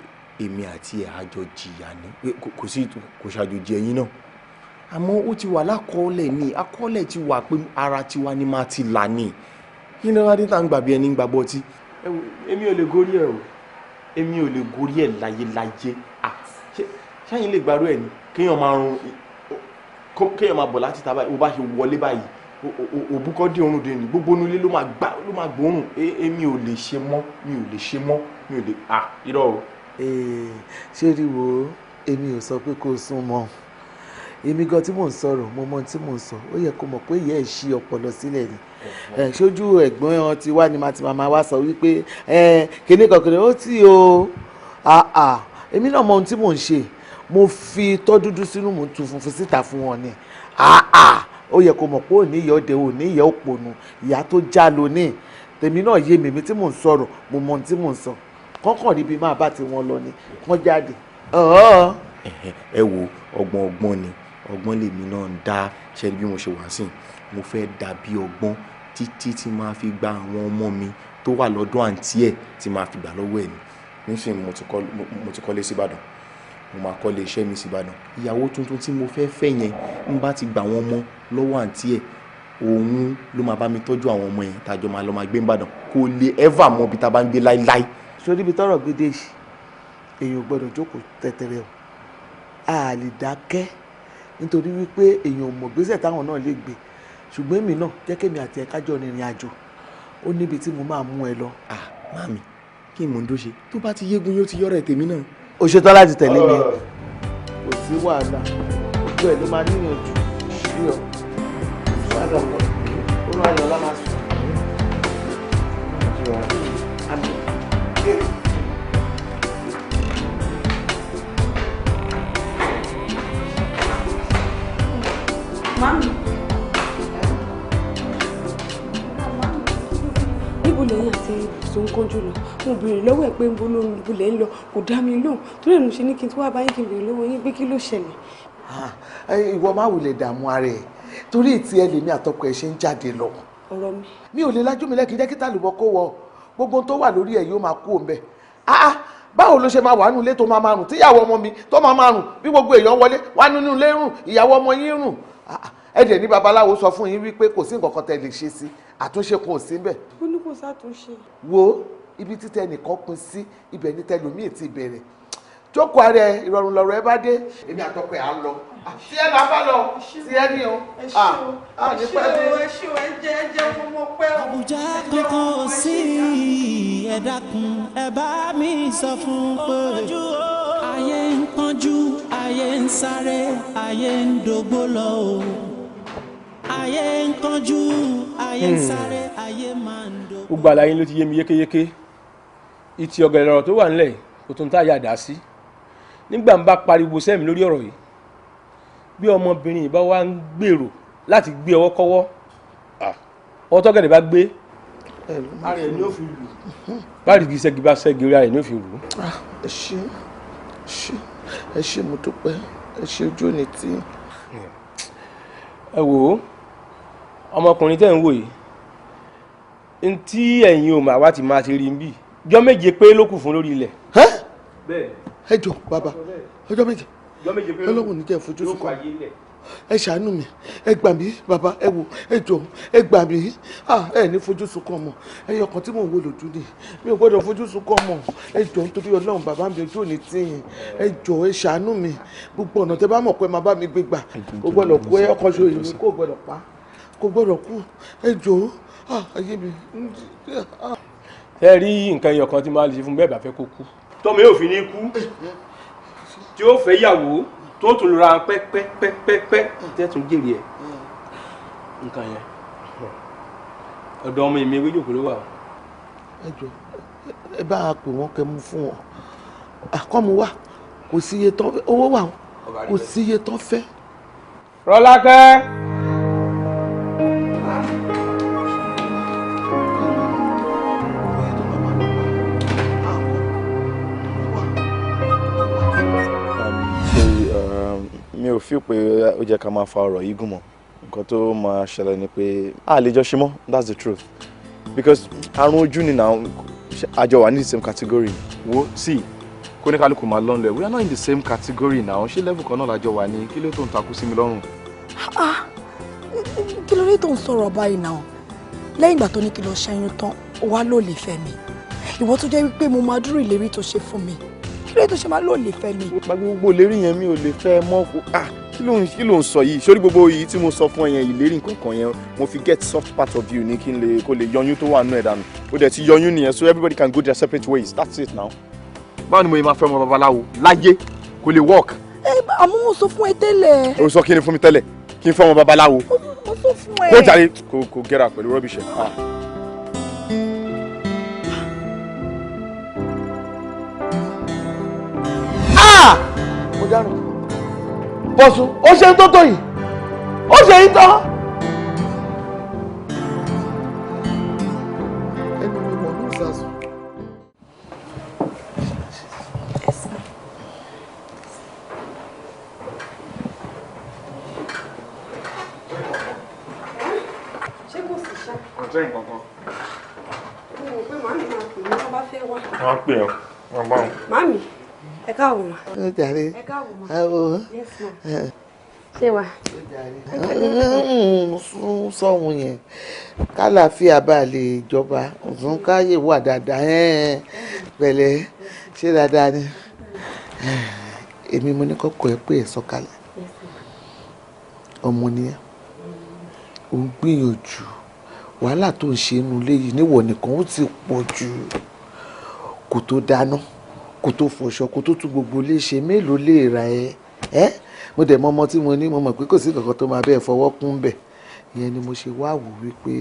èmi àti ẹ̀ àjọ jìyà ni kò sí kò ṣàjòjì ẹ̀yin náà àmọ́ ó ti wà lákọọ́lẹ̀ ni àkọọ́lẹ̀ ti wà pé ara tiwa ni máa ti là ní kí ni wọ́n á dé tá à ń gbàgbé ẹni gbàgbọ́ tí èmi ò lè gorí ẹ̀ o èmi ò lè gorí ẹ̀ láyéláyé ṣáyìn lè gbàrú ẹ̀ ni kéèyàn máa bọ̀ láti ta báyìí ó bá ṣe wọlé báyìí òbúkọ́ dé orun dé ni gbogbo onúlé ló máa gbóòrùn èmi ò lè ṣe mọ́ mi ò lè irọ́ o. ṣé rí wo èmi ò sọ pé kó o sún mọ́ èmi gan tí mò ń sọ̀rọ̀ mo mọ tí mò ń sọ ó yẹ kó mọ̀ pé ìyá ẹ̀ ṣí ọpọlọ sílẹ̀ ni ṣojú ẹ̀gbọ́n ti wá ni màtí màmá wa sọ wípé kíní kankan ó tí o èmi náà mọ ohun tí mò ń ṣe mo fi tọ́ dúdú sínú mò ń tu funfun síta fún wọn ni ó yẹ kó mọ̀ pé òní ìyá òde òní ìyá òpònú ìyá tó já lónìí tèmi náà yé mi tí mò ń sọ̀rọ̀ mo mọ ohun tí mò ń sọ kọ́kàn níbi máa bá ti wọn lọ ni kán jáde. ẹ wo ọgbọ́n ni ọgbọ́n lèmi náà ń dá ṣe bí mo ṣe wá sí mo fẹ́ dàbí ọgbọ́n títí tí máa fi gba àwọn ọmọ mi tó wà lọ́dọ̀ àǹtí ẹ̀ tí máa fi gbà lọ́wọ́ ẹ̀ ni nísìnyí mo ti kọ́lé síbàdàn mo máa kọ́lé iṣẹ́ mi síbàdàn ìyàwó tuntun tí mo fẹ́ fẹ́ yẹn ń bá ti gbà wọ́n mọ́ lọ́wọ́ àǹtí ẹ̀ òun ló máa bá mi tọ́jú àwọn ọmọ yẹn tàjọ máa lọ máa gbé ìbàdàn kò lè ever mọ ibi tá a bá ń gbé láíláí. sórí ibi tọ́rọ̀ gbédè yìí èèyàn ò gbọ́dọ̀ jókòó tẹ́tẹ́rẹ́ o a lè dákẹ́ nítorí wípé èèyàn ò mọ̀ gbèsè táwọn náà lè gbé ṣùgbọ́n èmi náà jẹ́ kémi àti ẹ̀ka jọ rìnrìn àjò ó níbi tí mo máa mú ẹ lọ. Màmí kí n mò ń dó ṣe tó bá ti yégun yóò ti yọ̀rọ̀ ẹ̀ tèmi náà. o ṣetán láti tẹ̀lé mi kò sí wàhálà gbogbo ẹ̀ ló máa níyànjú sí ọ wàhálà ọkọ ó lọ ayọ̀ ọlá máa sùn. Mami. Níbo lẹ́yìn àti ìbùsùn kánjú lọ? Mo béèrè lọ́wọ́ ẹ̀ pé ń bó lóhun níbo lẹ́ ń lọ, kò dá mi lóhùn. Torí ẹ̀ mo ṣe ní kí n tó wá báyìí kí n béèrè lọ́wọ́ yín pé kí ló ṣẹlẹ̀. Ìwọ má wulẹ̀ dààmú ara ẹ̀ torí ìtì ẹ lèmi àtọkọ ẹ ṣe ń jáde lọ. Ọ̀rọ̀ mi. Mi ò lè lájú mi lẹ́kìn jẹ́ kí tàlùbọ̀ kó wọ gbogbo tó wà lórí ẹ̀ yóò máa kú òun bẹ́ẹ̀. Báwo ló ṣe máa wà nínú ilé tó máa máa rùn tíyàwó ọmọ mi tó máa máa rùn bí gbogbo èèyàn wọlé wà nínú ilé rùn ìyàwó ọmọ yín rùn. Ẹ̀dẹ̀ ní babaláwo sọ fún yín wípé kò sí nǹkan kan tẹ́ lè ṣe sí àtúnṣe kan ò sí ńbẹ̀. Ó ní kò sátúnṣe. Wo ibi títẹ nìkan pin sí ibẹ̀ ní tẹlòmíì ti bẹ̀rẹ̀ jókòó ara ẹ ìrọ̀rùn lọ̀rọ̀ ẹ bá dé èmi àtọkọ ẹ̀ á lọ tí ẹ máa bá lọ tí ẹ ní o. ẹ ṣé o ẹ jẹ́ ọmọ pẹ́ o. àbújá kankan sí ẹ dákun ẹ bá mi sọ fún pé ayé ń kánjú ayé ń sáré ayé ń dògbò lọ o ayé ń kánjú ayé ń sáré ayé máa ń dògbò. gbogbo àlàyé ló ti yé mi yékéyéké ìtì ọ̀gẹ̀dẹ̀ ọ̀rọ̀ tó wà nílẹ̀ kò tó ń tá yà dá sí nígbà ń bá pariwo sẹ́mi lórí ọ̀rọ̀ yìí bí ọmọbìnrin ìbá wa ń gbèrò láti gbé ọwọ́ kọ́wọ́ ọwọ́ tọ́gẹ̀dẹ̀ bá gbé ara ẹ̀ ni ó fi lù báyìí kì í ṣẹ́gi bá ṣẹ́gi orí ara ẹ̀ ni ó fi lù. ẹ ṣé mo dúpẹ́ ẹ ṣé ojú òní tí. ẹ wò ó ọmọkùnrin tẹ́ ń wò yìí n tí ẹ̀yin ò mà wá ti máa ti rí bí jọ́ méje pé ló kù fún lórí ilẹ̀. ẹ jọ bàbá ọjọ́ méje ọlọ́run ní jẹ́ fojú sunkún ẹ ṣàánú mi ẹ gbà mí bàbá ẹ wò ẹ jọ ẹ gbà mí ẹ ní fojú sunkún ọmọ ẹyọ kan tí mò ń wò lójú ni mi ò gbọ́dọ̀ fojú sunkún ọmọ ẹ jọ nítorí ọlọ́run bàbá mi ojú òní tíyìn ẹ jọ ẹ ṣàánú mi gbogbo ọ̀nà tẹ bá mọ̀ pé máa bá mi gbé gbà kò gbọ́dọ̀ kú ẹyọ kan ṣe òyìnbó kò gbọ́dọ̀ pa kò gbọ́dọ̀ kú ẹ jọ ayé mi. ẹ rí nǹkan ẹyọ kan tí máa lè ṣe fún bẹ́ẹ̀ bá fẹ́ kó kú tọ́mọ yóò fi ní kú tí ó fẹ́ yàwó tó tún lura pẹ́pẹ́pẹ́pẹ́ tẹ́tún jèrè ẹ̀ nǹkan yẹn ọ̀dọ̀ ọmọ ìmọ̀ ewé jòkó ló wà. ẹ jọ ẹ bá a pè wọ́n kẹ́ mú fún wọn àkọ́mu wà kò sí iye tán fẹ́ owó wà kò sí iye tán fẹ́. Rọ́lákẹ́. mi ò fi pé ó jẹ́ ká máa fa ọ̀rọ̀ yìí gùn mọ́ nǹkan tó máa ṣẹlẹ̀ ni pé a lè jọ ṣe mọ́ that's the truth because àrùn ojú ni náà àjọ wà ní the same category wo sí kóníkálukú máa lọ́nlẹ̀ we are not in the same category now ṣé level kan náà lájọ wà ní kí ló tó ń takú sí mi lọ́rùn. kí ló dé tó ń sọ̀rọ̀ báyìí náà lẹ́yìn ìgbà tó ní kí lọ ṣẹ́yún tán wá ló lè fẹ́ mi ìwọ tó jẹ́ wípé mo máa dúró ìlérí tó ṣe fún mi kí ló tó ṣe máa lò lè fẹ́ mi. gbogbo ìlérí yẹn mi ò lè fẹ́ mọ́ kí ló ń sọ yìí sórí gbogbo yìí tí mo sọ fún ẹ yẹn ìlérí nǹkan yẹn mo fi get soft part of you ní kí n lè kó lè yọyún tó wà nínú ẹ̀ dànù ó dẹ̀ ti yọyún nìyẹn so everybody can go their separate ways that's it now. báwo ni mo yẹ máa fẹ́ ọmọ babaláwo láyé kò lè work. àmọ́ mo sọ fún ẹ tẹ́lẹ̀. o sọ kí ni fún mi tẹ́lẹ̀ kí n fẹ́ ọmọ babaláwo. mo sọ fún ẹ. kó jàre kò gẹ́ra pẹ̀lú rubbish ẹ̀. mo dárò bọ̀sùn ó ṣe ń tó tó yìí ó ṣe ń tán. ẹnu mi mọ̀ ní ìsàsùn. ṣé kò sì ṣá. kò tẹ́ nǹkan kan. mo rò pé màmí máa pè mí tó bá fẹ́ wá. wọ́n á pè ọ́ wọ́n bá wọn. Màmí ẹ káàbọ̀ mà. ẹ jàre ẹ káàbọ̀ mà. Yes ma. ṣé wà. sún sọ́hun yẹn kálàáfíà bá lè jọba òsùn káyè wà dáadáa pẹ̀lẹ́ ṣé dáadáa ni èmi mo ní kọ́kọ́ ẹ pé ẹ sọ̀kalẹ̀ ọmọ nìyẹn ò ń gbìyànjú wàhálà tó ń ṣe inú ilé yìí níwọ̀ nìkan ó ti pọ̀ jù kò tó dáná kò tó fọṣọ kò tó tún gbogbo ilé ṣe mélòó lè ra ẹ mo dẹ̀ mọ ọmọ tí mo ní mo mọ̀ pé kò sí kankan tó máa bẹ́ẹ̀ fọwọ́ kún bẹ̀ ìyẹn ni mo ṣe wá wò wípé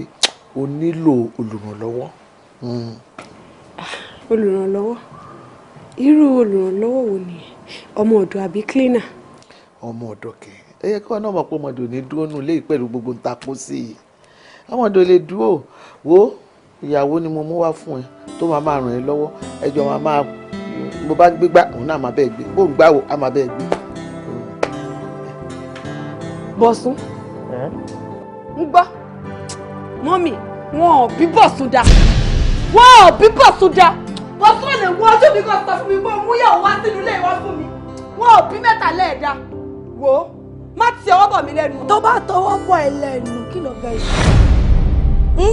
o nílò olùrànlọ́wọ́. Olùrànlọ́wọ́ irú olùrànlọ́wọ́ wo ni ọmọ ọ̀dọ̀ àbí cleaner. ọmọ ọ̀dọ̀ kẹ ẹ yẹ kí wọn náà mọ̀ pé ọmọdé ò ní dúró nù lé pẹ̀lú gbogbo nta kó sí i ọmọdé ò lè dúró wo ìyàwó ni mo mú wá fún ẹ tó máa máa ràn ẹ́ lọ́wọ́ ẹjọ́ máa máa bó bá gbégbá òun náà máa bẹ́ẹ̀ gbé bó ń gbáwò á máa bẹ́ẹ̀ gbé. Bọ̀sún ń gbọ́ mọ́mì wọn ò bí Bọ̀sún dá wọn ò bí Bọ̀sún dá Bọ̀sún ò lè wọ ojú mi kan sọ fún mi pé múyàwó wá sínú ilé ìwá fún mi wọn ò bí mẹ́ta lẹ́ẹ̀dá wò ó má ti ọwọ́ bọ̀ mí lẹ́nu. tó bá tọwọ́ bọ̀ ẹ lẹ́nu kí ló fẹ́ ṣe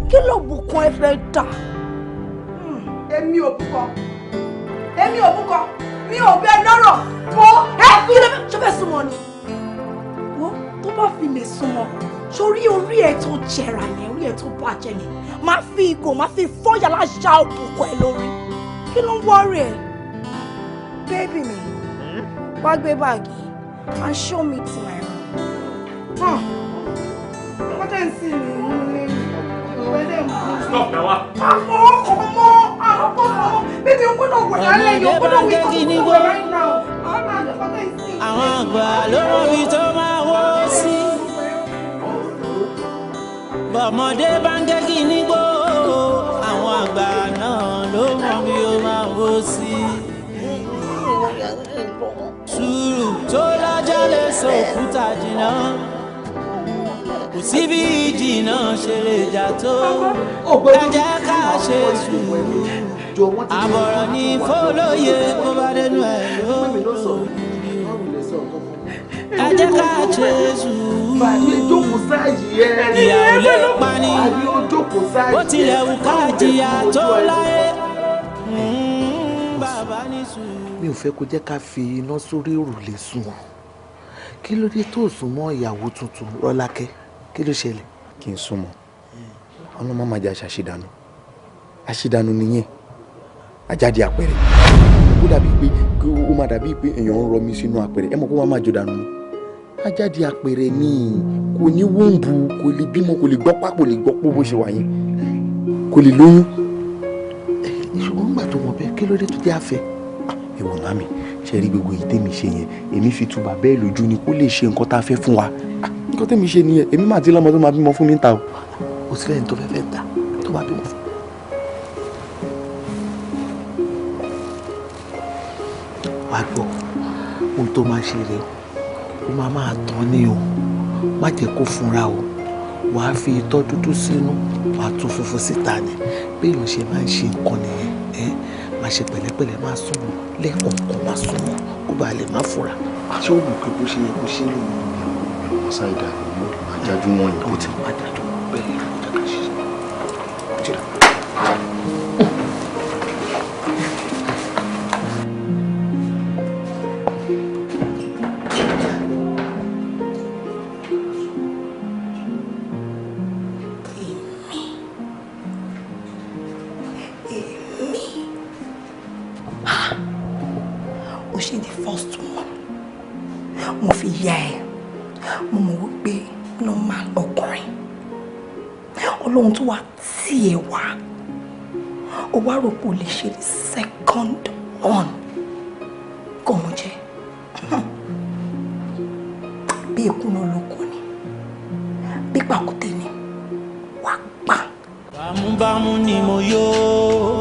kí ló bùkún ẹ fẹ́ dà. èmi ò búkọ mi ò bẹ lọ́rọ̀ mo ẹ kí ló fẹ́ súnmọ́ ni bá fi lè súnmọ́ sórí orí ẹ̀ tó jẹrà yẹn orí ẹ̀ tó bàjẹ́ yẹn máa fi ìgò máa fi fọ́yà láṣà òbúkọ ẹ̀ lórí kí ló ń wọ́ọ̀rì ẹ̀ bébì mi wá gbé báàgì and show me to my room. What else is Stop now. Baby, you gonna wait. You gonna wait right now. Àwọn àgbà ló mọ̀ bí tó máa wọ́ sí. Bọ̀mọdé bá ń gẹ́gì nígbó. Àwọn àgbà náà ló mọ̀ bí ó máa wọ́ sí. Sùúrù tó lájà lè sọ òkúta jìnnà. Kò sí bí ìjìnnà ṣe lè jà tó. Ẹ jẹ́ ká ṣe sùúrù. Àbọ̀rọ̀ ní fọlọ́yè kó bá dénú ẹ̀ lóòótọ́. Ẹ jẹ́ ká ṣe sùúrù. Ìyà ò lè pani. Bó tilẹ̀ wù ká jìyà tó láyé. Bàbá ní sùúrù. Mi ò fẹ́ kó jẹ́ ká fi iná sórí òrùlé sùn wọn. Kí ló dé tó sùn mọ́ ìyàwó tuntun Rọ́lákẹ́? Kí ló ṣẹlẹ̀? Kí n súnmọ́ ọlọ́mọ máa jẹ́ àṣàṣìdànù àṣìdànù nìyẹn àjáde àpẹẹrẹ ó dàbí pé ó máa dàbí pé èèyàn ń rọmi sínú àpẹẹrẹ ẹ mọ̀ pé wọ́n máa jò dànù ni àjáde àpẹẹrẹ ni kò ní wọ́ǹbù kò lè bímọ kò lè gbọ́pá kò lè gbọ́pọ̀ bó ṣe wà yẹn kò lè lóyún. Ìṣòro ń gbà tó mọ̀ bẹ́ẹ̀ kí ló dé tó jẹ́ àfẹ́? Ẹ̀wọ̀n màmí ṣe rí gbogbo èyí tèmi ṣe yẹn èmi fi túbà bẹ́ẹ̀ lójú ni kó lè ṣe nǹkan tá a fẹ́ fún wa nǹkan tèmi ṣe nìyẹn èmi máa ti lọ́mọ tó máa bímọ fún mi ń ta o. O sì fẹ́ni tó fẹ́ ta tó máa bímọ fún. Wá gbọ́ ohun tó máa ṣe rè o máa tán ní o má jẹ́ kó funra o wàá fi itọ́ dúdú sínú wàá tún funfun síta ni bí èèyàn ṣe máa ń ṣe nǹkan nìyẹn máa ṣe pẹ̀lẹ́pẹ̀lẹ́ máa súnmọ́ lẹ́ẹ̀kọ̀ọ̀kan máa súnmọ́ kó bàa lè má fura. Ṣé o mọ̀ pé bó ṣe yẹ kó ṣe é lò ní ṣáìdà ni máa jájú wọn yìí. Ó ti máa jájú bẹ́ẹ̀ ló jẹ́ ká ṣe. Ọlọ́run tó wá tí ẹ wá ó wá rò pé o lè ṣe the second one kò mọ̀ jẹ́ bí ìkùnà olóko ni bí pàkúté ni wà pa. Bámúbámú ni mo yó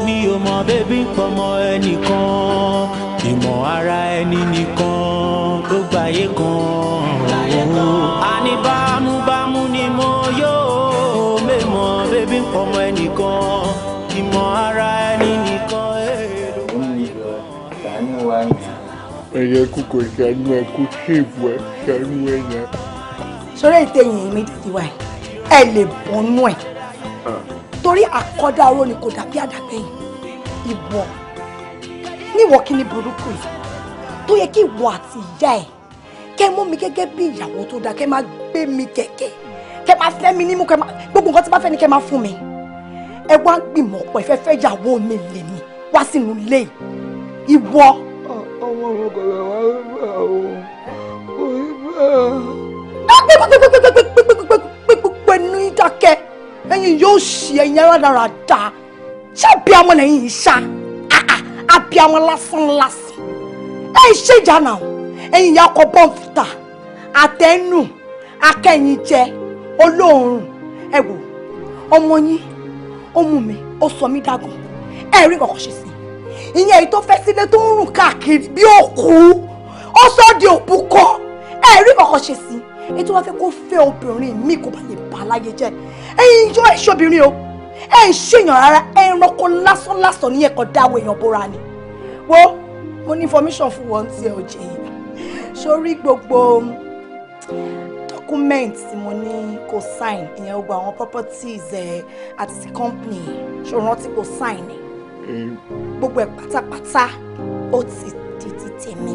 mi ò mọ bébí pọmọ ẹnìkan ìmọ̀ ara ẹni nìkan ló gbáyé kan àní bámúbámú ni mo yó bébí ọmọ ẹnìkan ìmọ̀ ara ẹni nìkan ẹ̀yẹ kú kò ṣàánú ẹ kú ṣèbù ẹ ṣàánú ẹ yẹn. sórí ìtẹ̀yìn méjèèjì wa ẹ lè bọ́nú ẹ̀ torí àkọ́dá oró ni kò dàbí àdàgbẹ́yìn ìwọ níwọ kí ni burúkú yìí tó yẹ kí ìwọ àti ìyá ẹ kẹ́ mú mi gẹ́gẹ́ bí ìyàwó tó dáa kẹ́ máa gbé mi kẹ̀kẹ́ kẹ́ máa fẹ́ mi nímú kẹ́ máa gbogbo nǹkan tí bá fẹ́ ni kẹ́ máa fún mi ẹ wá gbìmọ̀ pọ̀ ẹ fẹ́ ìyàwó mi lè mi wá sínú ilé ìwọ. ọmọ mi kò lè wá bá o kò rí bẹ́ẹ̀. gbogbo ẹnu ìdákẹ́ ẹ̀yin yóò ṣì ẹ̀yin aládàáradà ṣé àbí àwọn lẹ́yìn yìí ṣá àbí àwọn lásán lásán ẹ̀ ṣe ìjà náà ẹ̀yin ìyá ọkọ̀ bọ́ǹfìtà àtẹnu akẹ́yìn jẹ olóòórùn ẹ wò ọmọ yín ó mú mi ó sọ mí dágùn ẹ rí kọ̀kọ́ ṣe sí ìyẹn èyí tó fẹ́ sílé tó ń rùn káàkiri bí òkú ó sọ di òkú kọ́ ẹ rí kọ̀kọ́ ṣe sí èyí tó wá fẹ́ kó fẹ́ obìnrin mi kó bá lè bà láyé jẹ́ ẹ̀yin yọ ìṣobìnrin o ẹ̀ ń ṣèyàn rárá ẹranko lásán lásán ní ẹ̀kọ́ dáwọ́ èèyàn bóra ni wo mo ní information fún wọn tí ẹ ò jẹ yìí sórí gbogbo document tí mo ní kó sign ìyẹn gbogbo àwọn properties ẹ àti ti company ṣó rántí kó sign ẹ gbogbo ẹ pátápátá ó ti di ti tèmi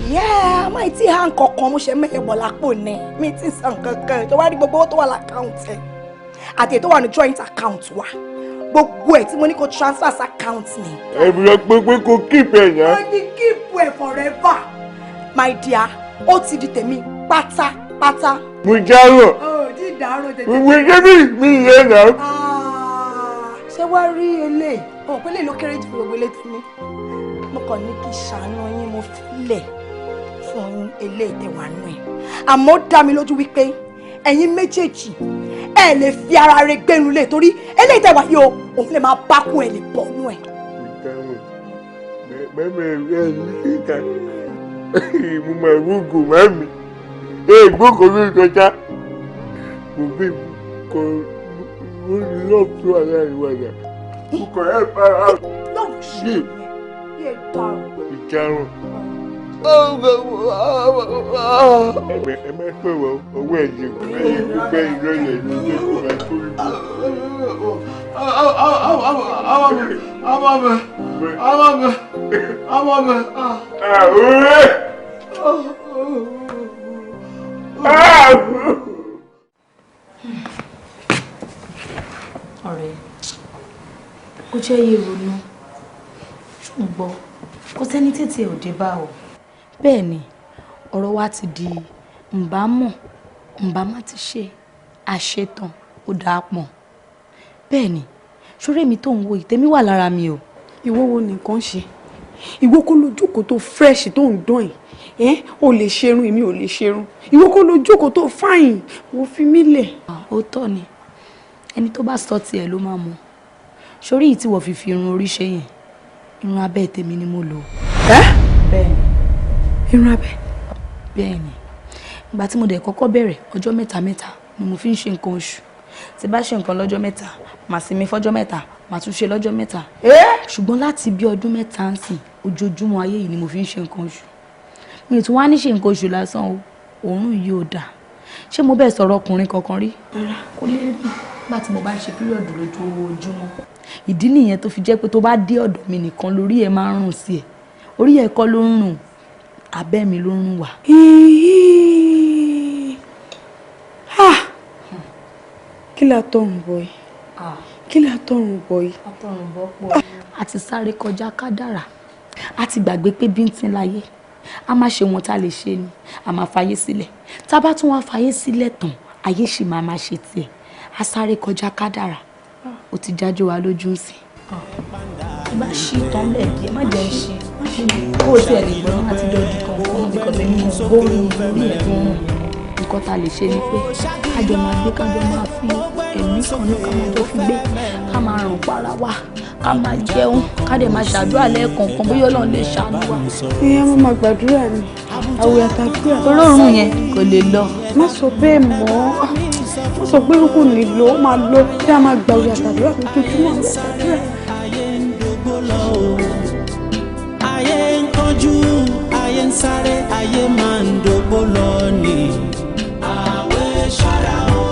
Yeah, máa ti hàn kankan mo ṣe mẹ́yẹ̀ bọ̀ lápò ní mi ti san kankan tó wá rí gbogbo owó tó wà lákàùntì ẹ̀ àti èyí tó wà ní joint account wa gbogbo ẹ̀ tí mo ní kó transfer sí account ni. ẹ̀bùn yẹn pé kó keep ẹ̀ yẹn. ó ní keep ẹ̀ forever my dear ó ti di tèmi pátápátá. mo járò. ó ti dàárò tètè. mo jẹ́ bí mi yẹn náà. ṣé wàá rí eléyìí ọ̀hún pé lè ló kéré jù gbogbo eléyìí tèmi mo kàn ní kí ṣàánú yín mo filẹ̀ fún eléyìí tẹ̀wá nù ẹ̀ àmọ́ ó dá mi lójú wípé ẹ̀yin méjèèjì ẹ lè fi ara rẹ gbẹ̀rù lé torí eléyìí tẹ̀wá yìí o òun lè máa bá kún ẹ lè bọ̀ nù ẹ̀. mẹ́mẹ́ rẹ̀ yìí kíkà mo máa rúgùn mẹ́mi èègbókò mi kọjá mo bí kò ó ní lọ́ọ̀bù tó wà láàrin wàdà mo kọ̀ ẹ́ fara ṣe ìjarun. ẹ má pè wọ́n owó ẹ̀jẹ̀ gbígbẹ́ ìrọ̀lẹ́ ní ilé ìgbà tó rí ọ̀rẹ́ ó jẹ́ yé ronú ṣùgbọ́n kò sẹ́ni tètè ò dé bá o bẹ́ẹ̀ ni ọ̀rọ̀ wa ti di ǹbá mọ̀ ǹbá má ti ṣe àṣetàn ó dáa pọ̀ bẹ́ẹ̀ ni ṣoré mi tó ń wo ìtẹ́mí wà lára mi o. ìwọ wo nìkan ṣe ìwọ kó ló jókòó tó fresh tó ń dán ẹ̀ o lè ṣerun èmi ò lè ṣerun ìwọ kó ló jókòó tó fáyìn wo fi mí lẹ̀. ó tọ́ ni ẹni tó bá sọ tiẹ̀ ló máa mọ̀ sórí yìí tí wọ́n fi irun orí ṣe yẹn irun abẹ́ tèmi ni mo lò. bẹ́ẹ̀ ni irun abẹ́. bẹ́ẹ̀ ni ìgbà tí mo dẹ̀ kọ́kọ́ bẹ̀rẹ̀ ọjọ́ mẹ́ta ni mo fi ń ṣe nǹkan oṣù tí bá ṣe nǹkan lọ́jọ́ mẹ́ta màá sinmi fọ́jọ́ mẹ́ta màá tún ṣe lọ́jọ́ mẹ́ta. ṣùgbọ́n láti bí ọdún mẹ́ta ń sìn ojoojúmọ́ ayé yìí ni mo fi ń ṣe nǹkan oṣù mi ò tún wá ní ṣe nǹkan oṣù lásán o òórùn yìí ò dáa ṣé mo bẹ́ẹ̀ sọ̀rọ̀ ọkùnrin kankan rí. kò lè rí nígbà tí mo bá ń ṣe píríọ̀dù lójoojúmọ́ ìdí nìyẹn tó fi jẹ́ pé tó bá dé ọ̀dọ̀ mi nìkan lórí ẹ̀ máa ń rùn sí ẹ̀ orí ẹ̀ kọ́ ló ń rùn abẹ́ mi ló ń rùn wá. kí la tọrùn bọ̀ yìí kí la tọrùn bọ̀ yìí. àtọrùn bọ̀ pọ̀ a ti sáré kọjá kádàrá a ti gbàgbé pé bíntín láyé a máa ṣe wọn tá a lè ṣe ni a máa fàyè sílẹ̀ tá a bá tún wá fàyè sílẹ̀ tán ayé sì máa ṣe tiẹ̀ a sáré kọjá kádàrá ó ti jájó wa lójú sí. bá a ṣí tán lẹ́ẹ̀dí ẹ má jẹ́ ń ṣe kó o tiẹ̀ lè gbọ́n láti dọ́jú kan fún un bíkọ́ bẹ́ẹ̀ ni mo gbórí orí ẹ̀ tó ń rùn nǹkan tá a lè ṣe ni pé kájọ máa gbé kájọ máa fi ẹ̀mí kan ní ká máa jọ fi gbé ká máa rùn para wa ká máa jẹun ká dẹ̀ máa ṣàdúrà lẹ́ẹ̀kọ̀ọ̀kan bóyá Ọlọ́run lè ṣàánú wa. ìyá mo máa gbàdúrà ni àwẹ̀ àtàdúrà. olóòórùn yẹn kò lè lọ. má sọ bẹ́ẹ̀ mọ́ má sọ pé kò ní lọ ó máa lọ kí a máa gba àwẹ̀ àtàdúrà lójoojúmọ́ àwẹ̀ àtàdúrà. ayé ń kánjú ayé ń sáré ayé máa ń dògbò lọ ni. àwẹ̀ ṣọ́ra o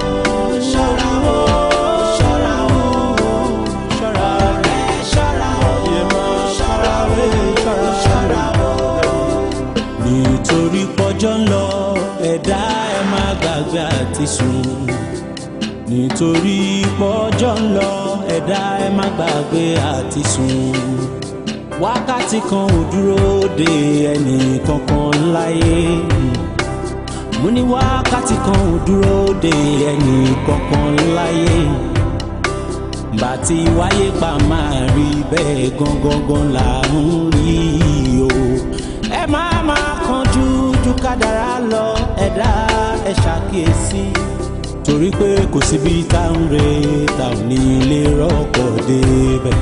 ṣọ́ra o ṣọ́ra o ṣọ́ra rẹ̀ ṣọ́ra o ṣọ́ra rẹ̀ ṣọ́ra o. nítorí pọ́jọ́ ń lọ ẹ̀dá ẹ má gbàgbé àti sùn. nítorí pọ́jọ́ ń lọ ẹ̀dá ẹ má gbàgbé àti sùn. wákàtí kan ò dúró de ẹnì kankan láyé. mo ní wákàtí kan ò dúró de ẹnì kankan láyé. bàtí wáyé pa máa rí bẹ́ẹ̀ gangan là ń rí o. ẹ má máa kánjú ju kádàrá lọ ẹ̀dá ẹ ṣàkíyèsí. torí pé kò síbi tá ń re tá ò ní lè rọ́pò débẹ̀.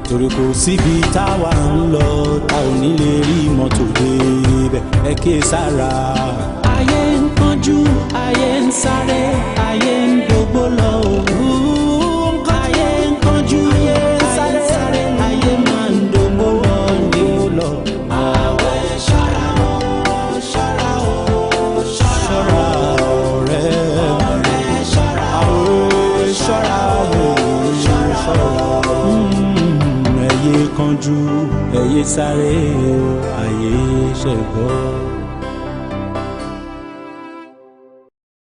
torí kò síbi táwa ń lọ tá ò ní lè rí mọ́tò débẹ̀ ẹ ké sára. ayé ń kánjú ayé ń sáré ayé ń dògbò lọ òwú. ayé ń kánjú ayé ń sáré ayé máa ń dògbò lọ ní lọ. àwẹ̀ ṣọ́ra o ṣọ́ra o ṣọ́ra ọ̀rẹ́ ṣọ́ra o ṣọ́ra o ṣọ́ra o. ẹyẹ kan kánjú ẹ yé sáré o ayé ṣẹ̀gbọ́n.